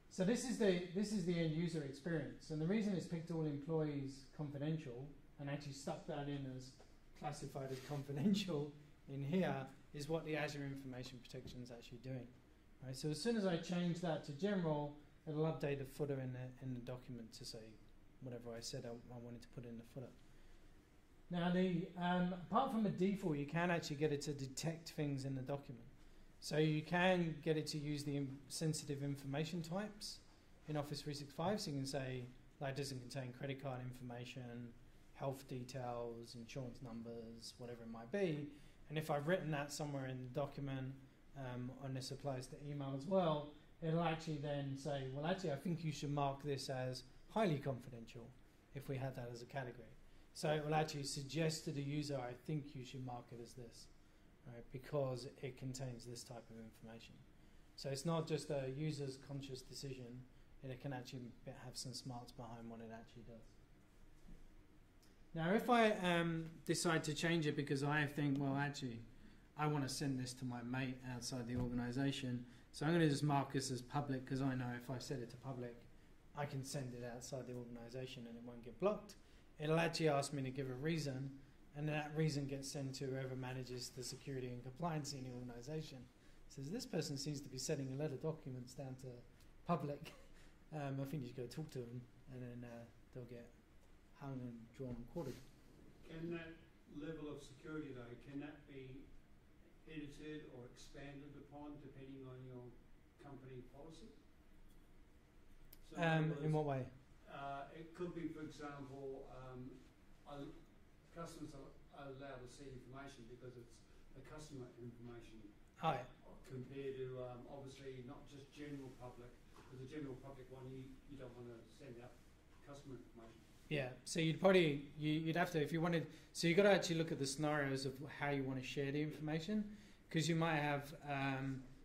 S1: So this is the end user experience, and the reason it's picked all employees confidential and actually stuck that in as classified as confidential in here, is what the Azure Information Protection is actually doing. Right, so as soon as I change that to general, it'll update the footer in the document to say whatever I said I wanted to put in the footer. Now, apart from a default, you can actually get it to detect things in the document. So you can get it to use the sensitive information types in Office 365. So you can say, like, doesn't contain credit card information, health details, insurance numbers, whatever it might be. And if I've written that somewhere in the document, and this applies to email as well, it'll actually then say, well, actually, I think you should mark this as highly confidential if we had that as a category. So it will actually suggest to the user, I think you should mark it as this, right, because it contains this type of information. So it's not just a user's conscious decision, it can actually have some smarts behind what it actually does. Now, if I decide to change it because I think, well, actually, I want to send this to my mate outside the organization, so I'm going to just mark this as public because I know if I set it to public, I can send it outside the organization and it won't get blocked. It'll actually ask me to give a reason, and that reason gets sent to whoever manages the security and compliance in the organization. It says, this person seems to be sending a lot of documents down to public. I think you should go talk to them, and then they'll get hung and drawn and quartered.
S6: Can that level of security, though, can that be edited or expanded upon depending on your company policy? So
S1: in what way?
S6: It could be, for example, customers are allowed to see information because it's the customer information.
S1: Hi.
S6: Compared to obviously not just general public, because the general public one you don't want to send out customer information.
S1: Yeah, so you'd probably you'd have to, if you wanted, so you've got to actually look at the scenarios of how you want to share the information, because you might have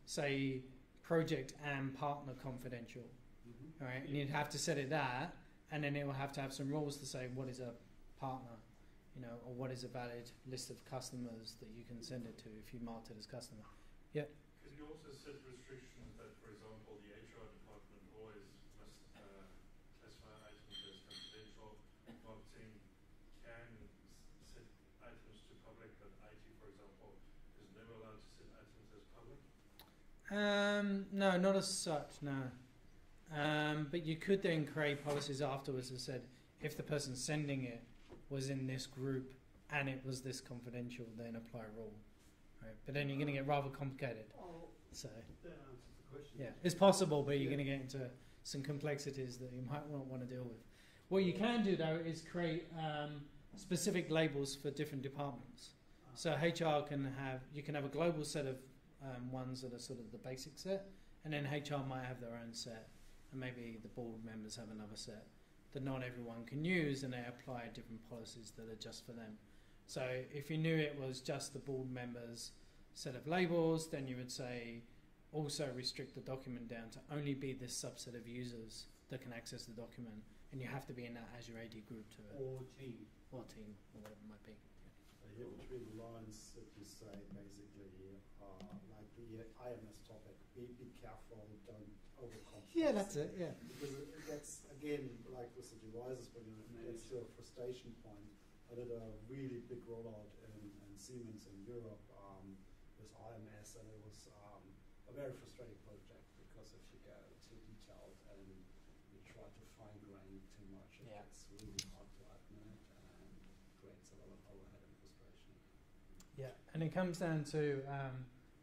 S1: say project and partner confidential, right? And you'd have to set it that, and then it will have to have some rules to say what is a partner, you know, or what is a valid list of customers that you can send it to if you marked it as customer. Yeah.
S10: Can you also set restrictions that, for example, the HR department always must classify items as confidential? Marketing can set items to public, but IT, for example, is never allowed to set items as public?
S1: No, not as such, no. But you could then create policies afterwards that said, if the person sending it was in this group and it was this confidential, then apply a rule. Right? But then you're going to get rather complicated. So,
S6: That answers the question.
S1: yeah, it's possible, but you're going to get into some complexities that you might not want to deal with. What you can do, though, is create specific labels for different departments. So HR can have, you can have a global set of ones that are sort of the basic set, and then HR might have their own set, and maybe the board members have another set that not everyone can use, and they apply different policies that are just for them. So if you knew it was just the board members' set of labels, then you would say also restrict the document down to only be this subset of users that can access the document, and you have to be in that Azure AD group to it.
S6: Or team.
S1: Or team, or whatever it might be.
S8: Here between the lines, that you say basically, like the IMS topic, be careful, don't overcomplicate.
S1: Yeah, that's it, yeah.
S8: Because it gets, again, like with the devices, but it gets to a frustration point. I did a really big rollout in Siemens in Europe with IMS, and it was a very frustrating project because if you go too detailed and you try to fine-grain too much,
S1: Yeah.
S8: it's really hard to admin and creates a lot of overhead and frustration.
S1: Yeah, and it comes down to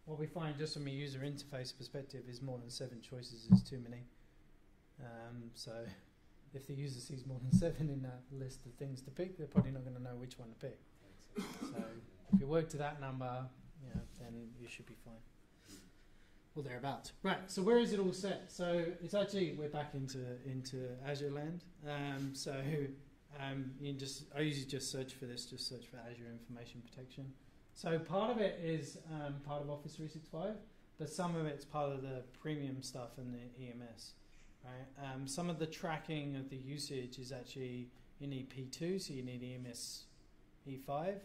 S1: what we find just from a user interface perspective is more than 7 choices is too many. So if the user sees more than 7 in that list of things to pick, they're probably not going to know which one to pick. So if you work to that number, you know, then you should be fine. Or thereabouts. Right, so where is it all set? So it's actually, we're back into Azure land. You just, I usually just search for this, just search for Azure Information Protection. So part of it is part of Office 365, but some of it's part of the premium stuff and the EMS. Right? Some of the tracking of the usage is actually, you need P2, so you need EMS E5.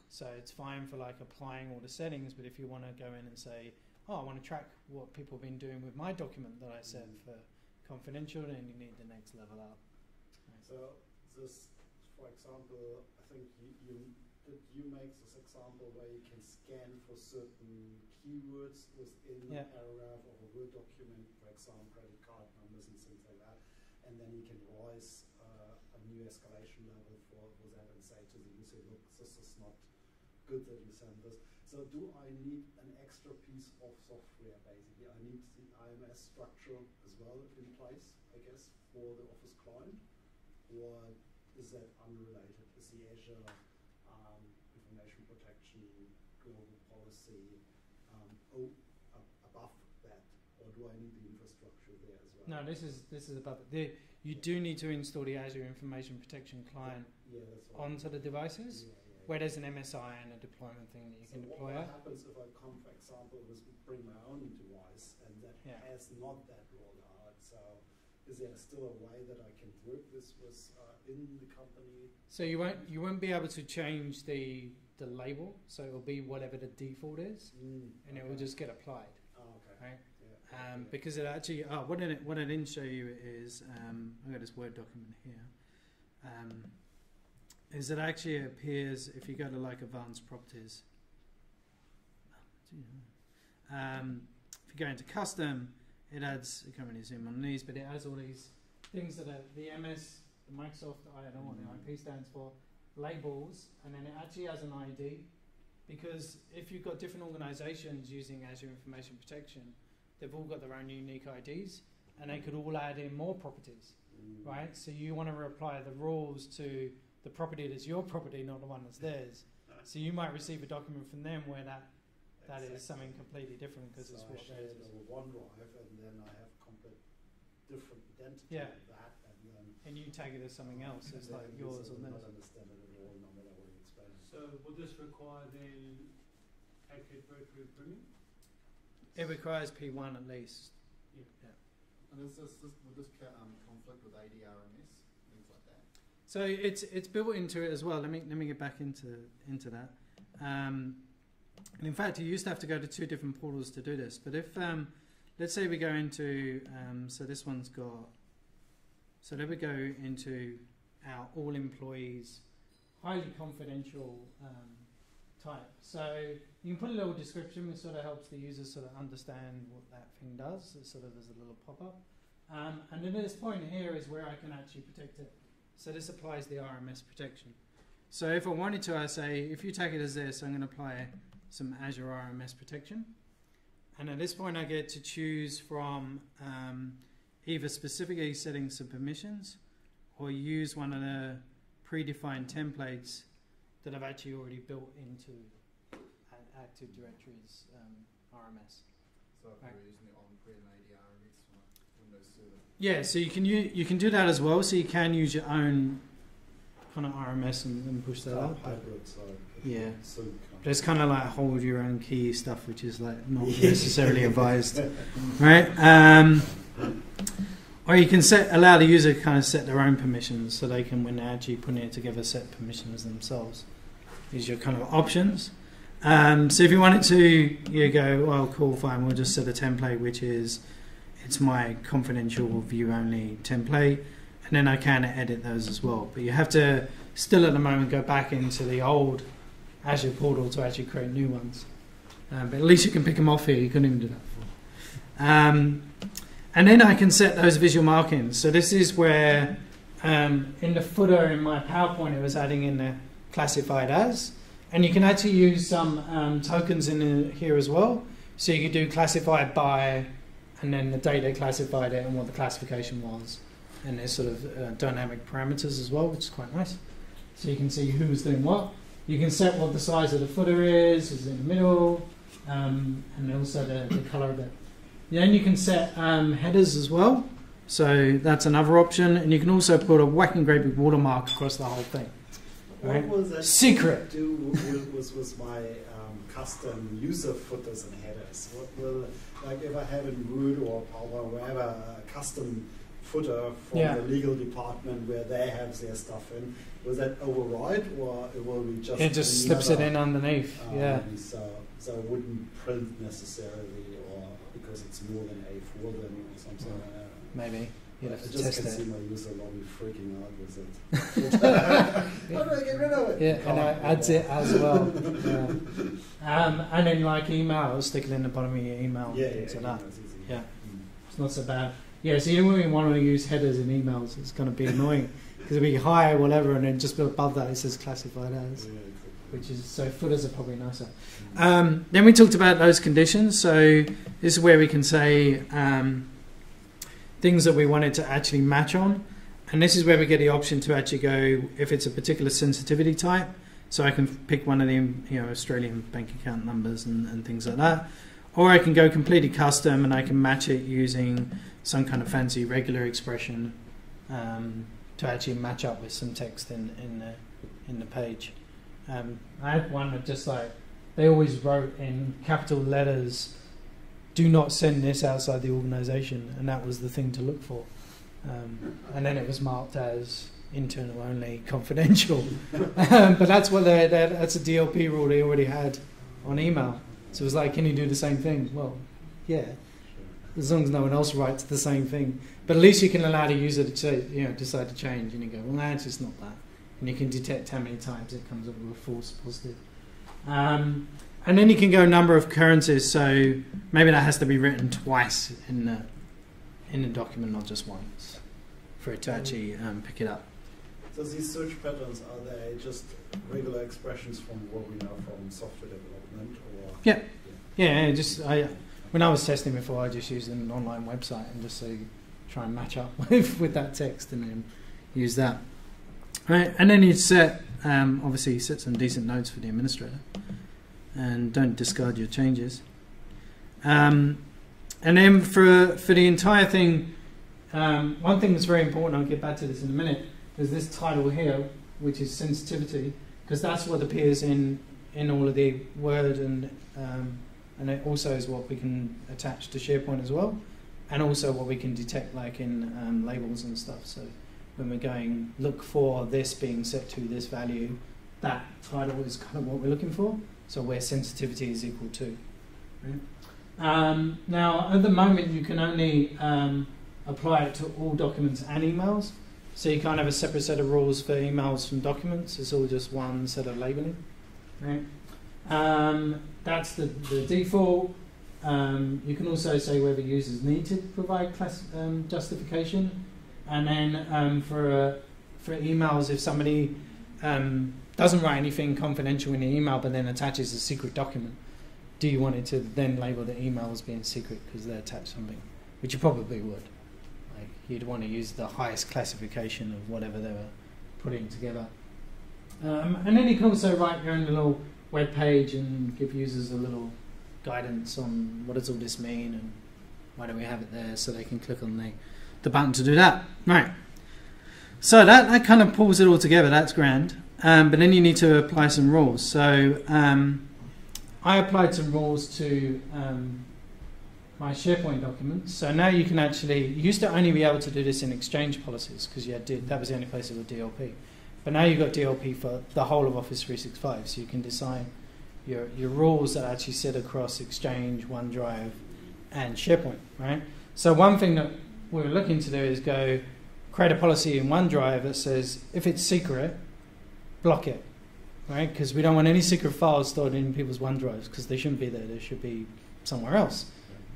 S1: So it's fine for like applying all the settings, but if you want to go in and say, oh, I want to track what people have been doing with my document that I set for confidential, then you need the next level up. Right.
S8: So this for example, I think you make this example where you can scan for certain keywords within a paragraph of a Word document, for example, credit card numbers and things like that, and then you can rise a new escalation level for that and say to the user, look, this is not good that you send this. So do I need an extra piece of software, basically? I need the IMS structure as well in place, I guess, for the Office client, or is that unrelated? Is the Azure Information Protection global policy above that, or do I need the infrastructure there as well?
S1: No, this is above it. You do need to install the Azure Information Protection client onto the devices, where there's an MSI and a deployment thing that you can deploy.
S8: What happens if I come, for example, bring my own device and that has not that rolled out? So is there still a way that I can work this with in the company? So
S1: you won't be able to change the label, so it will be whatever the default is, and it will just get applied.
S8: Oh, okay.
S1: Right? Yeah. Because it actually, what I didn't show you is, I've got this Word document here, is it actually appears if you go to like advanced properties. If you go into custom, it adds, I can't really zoom on these, but it has all these things that are the MS, the Microsoft, I don't know what the IP stands for, labels, and then it actually has an ID, because if you've got different organizations using Azure Information Protection, they've all got their own unique IDs, and they could all add in more properties, right? So you want to apply the rules to the property that's your property, not the one that's theirs. So you might receive a document from them where that is something completely different because it's what theirs is.
S8: OneDrive, and then I have complete different identity of that,
S1: and you tag it as something else. It's like yours or theirs.
S8: Not understand it at all, no matter what you explain.
S6: So would this require then Active Directory Premium?
S1: It requires P1 at least.
S4: Yeah. And would this conflict with ADRMS, things like that?
S1: So it's built into it as well. Let me get back into that. And in fact, you used to have to go to 2 different portals to do this. But if let's say we go into so this one's got. So let me go into our all employees, highly confidential type. So you can put a little description, which sort of helps the user sort of understand what that thing does. It sort of as a little pop-up. And then this point here is where I can actually protect it. So this applies the RMS protection. So if I wanted to, I say, if you take it as this, I'm going to apply some Azure RMS protection. And at this point, I get to choose from either specifically setting some permissions or use one of the predefined templates that I've actually already built into Active Directory's RMS.
S4: So if we're using the on-prem ADRMS for Windows Server.
S1: Yeah, so you can do that as well. So you can use your own kind of RMS and push that up.
S8: Hybrid, so
S1: yeah.
S8: So
S1: but it's kind of like hold your own key stuff, which is like not necessarily advised, right? Or you can allow the user to kind of set their own permissions, so they can, when they're actually putting it together, set permissions themselves. These are your kind of options. So if you wanted to, you go, well, cool, fine, we'll just set a template, which is, it's my confidential view only template, and then I can edit those as well. But you have to still at the moment go back into the old Azure portal to actually create new ones. But at least you can pick them off here, you couldn't even do that before. And then I can set those visual markings. So this is where in the footer in my PowerPoint it was adding in the classified as. And you can actually use some tokens in here as well. So you could do classified by, and then the date they classified it and what the classification was. And there's sort of dynamic parameters as well, which is quite nice. So you can see who's doing what. You can set what the size of the footer is in the middle, and also the color of it. Then you can set headers as well. So that's another option. And you can also put a whacking great big watermark across the whole thing. Right?
S8: What will that
S1: secret
S8: do with my custom user footers and headers? What will, like if I have in Word or Power, wherever, a custom footer from the legal department where they have their stuff in, will that override, or it will be just...
S1: It just slips it in underneath,
S8: So it wouldn't print necessarily, or because it's more than A4 then or something like that.
S1: Maybe. you'll have
S8: I
S1: to
S8: just
S1: test
S8: can
S1: it.
S8: see my user lobby freaking out with it. How do I get rid of it?
S1: Yeah, and I adds it as well. And then like email, stick it in the bottom of your email.
S8: Yeah,
S1: things like that.
S8: it's easy.
S1: Yeah. It's not so bad. Yeah, so you don't really want to use headers in emails. It's going to be annoying because it'll be hi, whatever, and then just above that it says classified as, which is, so footers are probably nicer. Then we talked about those conditions. So this is where we can say things that we wanted to actually match on. And this is where we get the option to actually go, if it's a particular sensitivity type, so I can pick one of the Australian bank account numbers and things like that. Or I can go completely custom and I can match it using some kind of fancy regular expression to actually match up with some text in the page. I had one that just like, they always wrote in capital letters, do not send this outside the organization, and that was the thing to look for. And then it was marked as internal only, confidential. But that's what that's a DLP rule they already had on email. So it was like, can you do the same thing? Well, yeah, as long as no one else writes the same thing. But at least you can allow the user to decide to change, and you go, well, no, it's just not that. And you can detect how many times it comes up with a false positive. And then you can go a number of occurrences. So maybe that has to be written twice in the document, not just once, for it to actually pick it up.
S8: So these search patterns, are they just regular expressions from what we know from software development, or?
S1: Yeah. When I was testing before, I just used an online website and just try and match up with that text and then use that. Right, and then you set obviously set some decent notes for the administrator, and don't discard your changes. And then for the entire thing, one thing that's very important, I'll get back to this in a minute, is this title here, which is sensitivity, because that's what appears in all of the Word, and it also is what we can attach to SharePoint as well, and also what we can detect like in labels and stuff. So when we're going, look for this being set to this value, that title is kind of what we're looking for, so where sensitivity is equal to. Right? Now, at the moment, you can only apply it to all documents and emails. So you can't have a separate set of rules for emails from documents. It's all just one set of labeling. Right? That's the default. You can also say whether users need to provide justification. And then for emails, if somebody doesn't write anything confidential in the email but then attaches a secret document, do you want it to then label the email as being secret because they attach something? Which you probably would. Like, you'd want to use the highest classification of whatever they were putting together. And then you can also write your own little web page and give users a little guidance on what does all this mean and why do we have it there, so they can click on the button to do that. Right. So that kind of pulls it all together. That's grand. But then you need to apply some rules. So I applied some rules to my SharePoint documents. So now you can actually, you used to only be able to do this in Exchange policies because that was the only place it was DLP. But now you've got DLP for the whole of Office 365. So you can design your rules that actually sit across Exchange, OneDrive, and SharePoint, right? So one thing that we're looking to do is go create a policy in OneDrive that says if it's secret, block it, right? Because we don't want any secret files stored in people's OneDrives because they shouldn't be there. They should be somewhere else,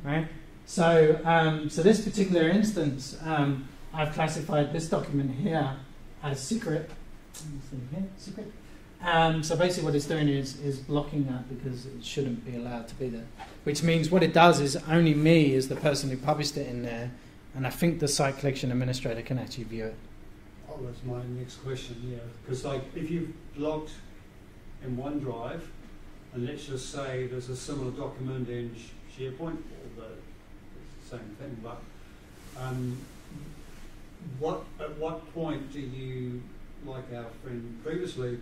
S1: right? So, so this particular instance, I've classified this document here as secret. Secret. So basically what it's doing is blocking that because it shouldn't be allowed to be there. Which means what it does is only me as the person who published it in there, and I think the site collection administrator can actually view it.
S6: Oh, that's my next question, yeah. Because like if you've logged in OneDrive, and let's just say there's a similar document in SharePoint, although it's the same thing, but at what point do you, like our friend previously,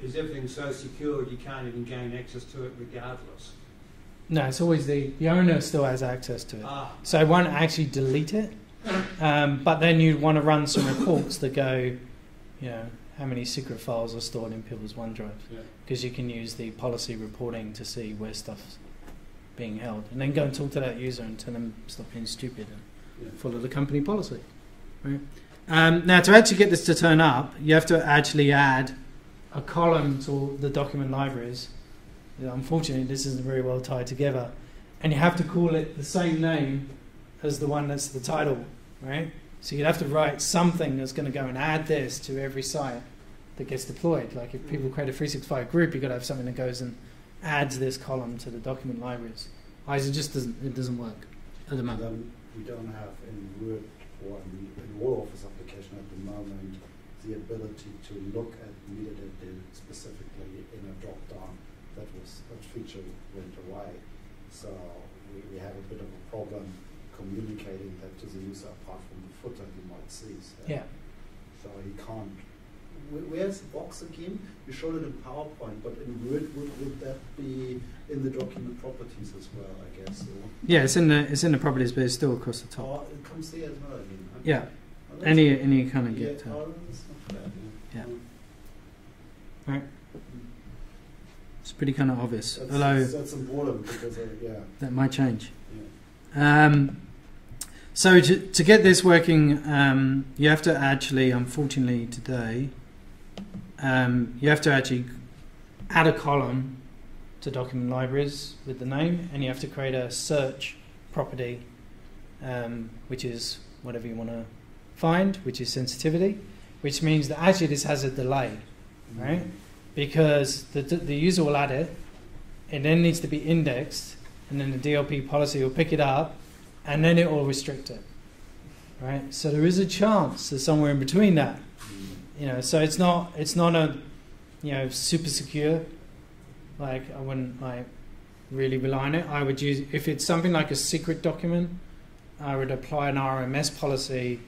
S6: is everything so secured you can't even gain access to it regardless?
S1: No, it's always the owner still has access to it. So I won't actually delete it, but then you'd want to run some reports that go, how many secret files are stored in people's OneDrive. Because you can use the policy reporting to see where stuff's being held. And then go and talk to that user and tell them stop being stupid and follow the company policy. Right? Now, to actually get this to turn up, you have to actually add a column to the document libraries. Unfortunately, this isn't very well tied together. And you have to call it the same name as the one that's the title, right? So you'd have to write something that's going to go and add this to every site that gets deployed. Like if people create a 365 group, you've got to have something that goes and adds this column to the document libraries. Otherwise, it doesn't work at the moment.
S8: We don't have in Word or in all Office application at the moment the ability to look at metadata specifically in a drop-down. That feature went away. So we have a bit of a problem communicating that to the user apart from the footer he might see. So,
S1: yeah.
S8: So he can't. Where's the box again? You showed it in PowerPoint, but in Word would that be in the document properties as well? I guess. Or?
S1: Yeah, it's in the properties, but it's still across the top.
S8: Oh, it comes there as well. I mean. Okay.
S1: Yeah.
S8: Oh,
S1: Any kind of get.
S8: Oh, that's not bad.
S1: Yeah. Right. It's pretty kind of obvious.
S8: That's,
S1: although
S8: that's important because
S1: that might change.
S8: Yeah.
S1: So to get this working, you have to actually, unfortunately today, you have to actually add a column to document libraries with the name, and you have to create a search property, which is whatever you want to find, which is sensitivity, which means that actually this has a delay, right? Because the user will add it, it then needs to be indexed, and then the DLP policy will pick it up, and then it will restrict it, right? So there is a chance that somewhere in between that, so it's not a, super secure. Like I wouldn't really rely on it. I would use, if it's something like a secret document, I would apply an RMS policy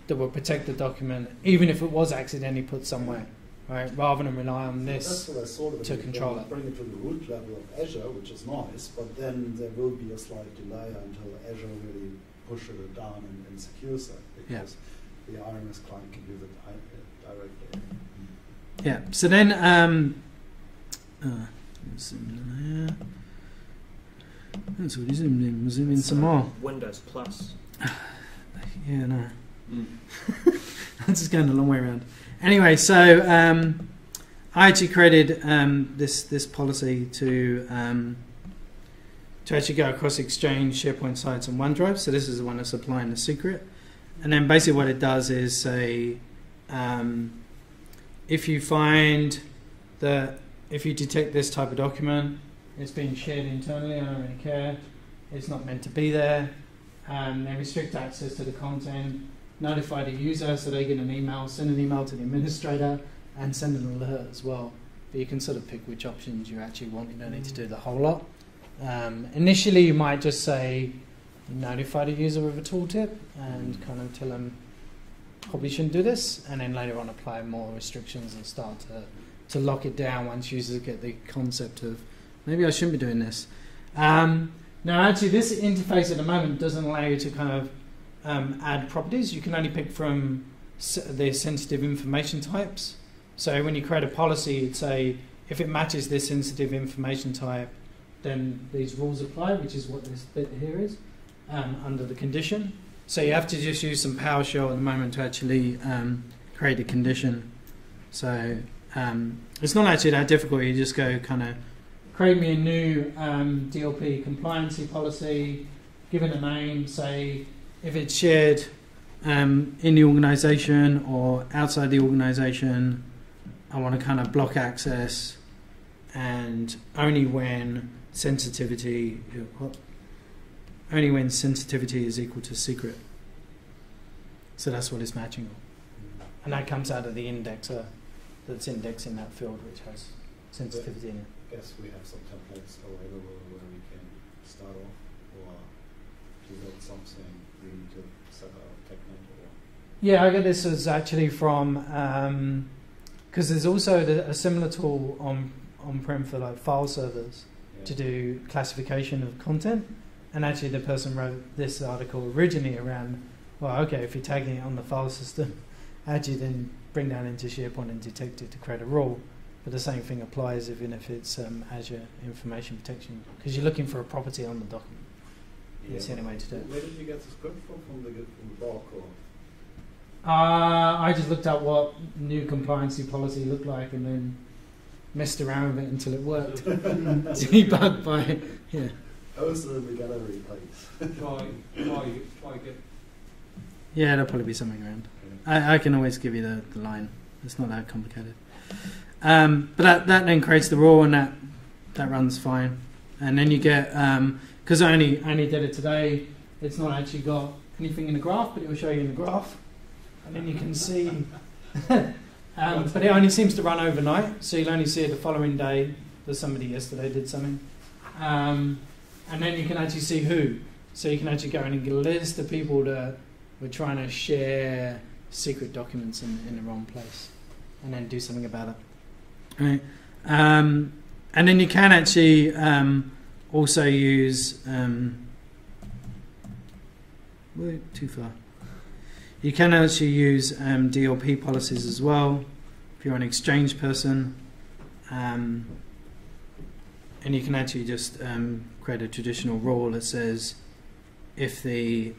S1: that will protect the document, even if it was accidentally put somewhere, right? Rather than rely on this
S8: that's what I sort of
S1: to control it.
S8: Bring it to the root level of Azure, which is nice, but then there will be a slight delay until Azure really pushes it down and secures it, because the RMS client can use it directly.
S1: Yeah. So then, that's what he zoomed in. We'll zoom in some more.
S3: Windows Plus.
S1: Yeah, no. That's just going a long way around. Anyway, so I actually created this policy to actually go across Exchange, SharePoint sites, and OneDrive. So this is the one that's applying the secret. And then basically what it does is say, if you find that, if you detect this type of document, it's being shared internally, I don't really care, it's not meant to be there, they restrict access to the content, notify the user so they get an email, send an email to the administrator, and send an alert as well. But you can sort of pick which options you actually want, you don't need to do the whole lot. Initially you might just say, notify the user with a tooltip and kind of tell them probably shouldn't do this, and then later on apply more restrictions and start to lock it down once users get the concept of maybe I shouldn't be doing this. Now actually this interface at the moment doesn't allow you to kind of add properties. You can only pick from the sensitive information types. So when you create a policy, you'd say if it matches this sensitive information type, then these rules apply, which is what this bit here is, under the condition. So you have to just use some PowerShell at the moment to actually create a condition. So it's not actually that difficult. You just go kind of create me a new DLP compliancy policy, give it a name, say if it's shared in the organization or outside the organization, I want to kind of block access, and only when sensitivity is equal to secret. So that's what it's matching on. And that comes out of the indexer that's indexing that field, which has sensitivity in it.
S8: I guess we have some templates available where we can start off, or is that something we need to set up technical?
S1: Yeah, I got this as actually from, because there's also a similar tool on-prem for like file servers to do classification of content. And actually the person wrote this article originally around, well, okay, if you're tagging it on the file system, actually then bring that into SharePoint and detect it to create a rule. But the same thing applies even if it's Azure Information Protection, because you're looking for a property on the document. That's the only way to do it.
S8: Where did you get the script from the blog? Or?
S1: I just looked up what new compliancy policy looked like and then messed around with it until it worked. Debugged by, yeah.
S8: Post it in the gallery, please.
S6: Try get.
S1: Yeah, there'll probably be something around. I can always give you the line. It's not that complicated. But that then creates the rule, and that runs fine. And then you get, because I only did it today, it's not actually got anything in the graph, but it will show you in the graph. And then you can see, but it only seems to run overnight, so you'll only see it the following day that somebody yesterday did something. And then you can actually see who. So you can actually go in and get a list of people that were trying to share secret documents in the wrong place, and then do something about it. Right. And then you can actually also use too far. You can actually use DLP policies as well if you're an Exchange person, and you can actually just create a traditional rule that says if the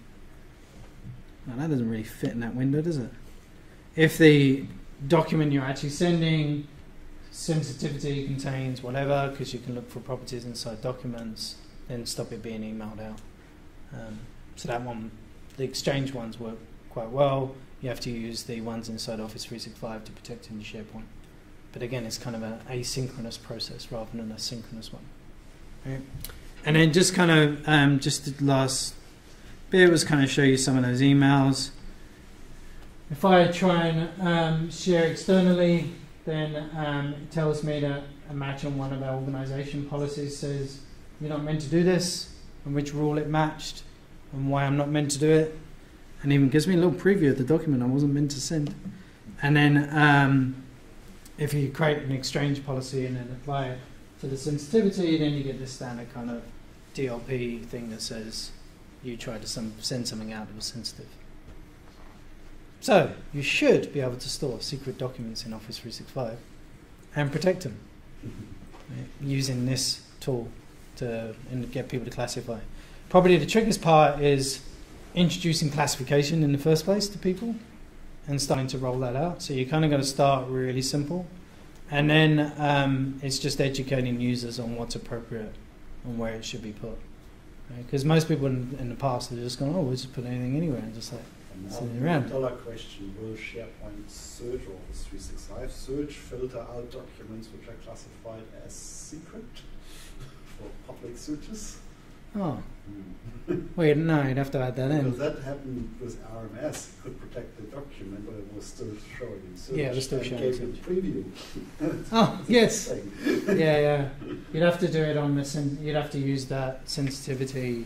S1: that doesn't really fit in that window, does it? If the document you're actually sending sensitivity contains whatever, because you can look for properties inside documents, then stop it being emailed out. So that one, the Exchange ones work quite well. You have to use the ones inside Office 365 to protect in your SharePoint. But again, it's kind of an asynchronous process rather than a synchronous one. Right? And then just kind of, just the last bit was kind of show you some of those emails. If I try and share externally, then it tells me that a match on one of our organization policies says you're not meant to do this, and which rule it matched, and why I'm not meant to do it. And even gives me a little preview of the document I wasn't meant to send. And then if you create an Exchange policy and then apply it to the sensitivity, then you get this standard kind of DLP thing that says you tried to send something out that was sensitive. So you should be able to store secret documents in Office 365 and protect them, right, using this tool to get people to classify. Probably the trickiest part is introducing classification in the first place to people and starting to roll that out. So you're kind of going to start really simple, and then it's just educating users on what's appropriate and where it should be put. Because most people in the past are just going, oh, we'll just put anything anywhere and just like sitting around.
S8: $1 question: will SharePoint search or Office 365 search filter out documents which are classified as secret for public searches?
S1: Oh. Wait, no, you'd have to add that in.
S8: Because that happened with RMS. It could protect the document, but it was still showing search.
S1: Yeah, it was still
S8: and
S1: showing
S8: gave
S1: search.
S8: a preview.
S1: Oh, yes. Yeah. You'd have to do it on the you'd have to use that sensitivity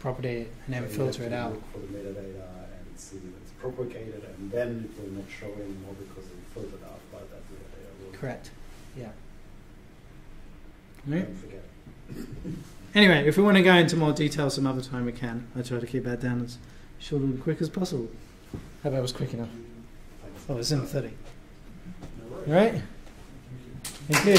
S1: property and then
S8: So
S1: filter
S8: you
S1: it
S8: have to
S1: out.
S8: look for the metadata and see if it's propagated, and then it will not show anymore because it's filtered out by that metadata.
S1: Correct. Yeah.
S8: Don't forget.
S1: Anyway, if we want to go into more detail some other time, we can. I try to keep that down as short and quick as possible. Hope that was quick enough. Oh, it's in 30. All right. Thank you.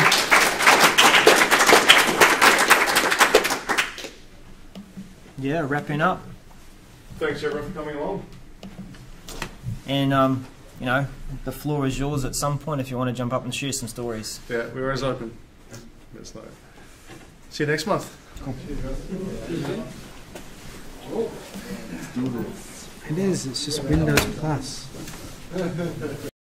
S3: Yeah, wrapping up.
S2: Thanks everyone for coming along.
S3: And, you know, the floor is yours at some point if you want to jump up and share some stories.
S2: Yeah, we're always open. That's no. See you next month.
S3: Cool.
S1: It is. It's just Windows Plus.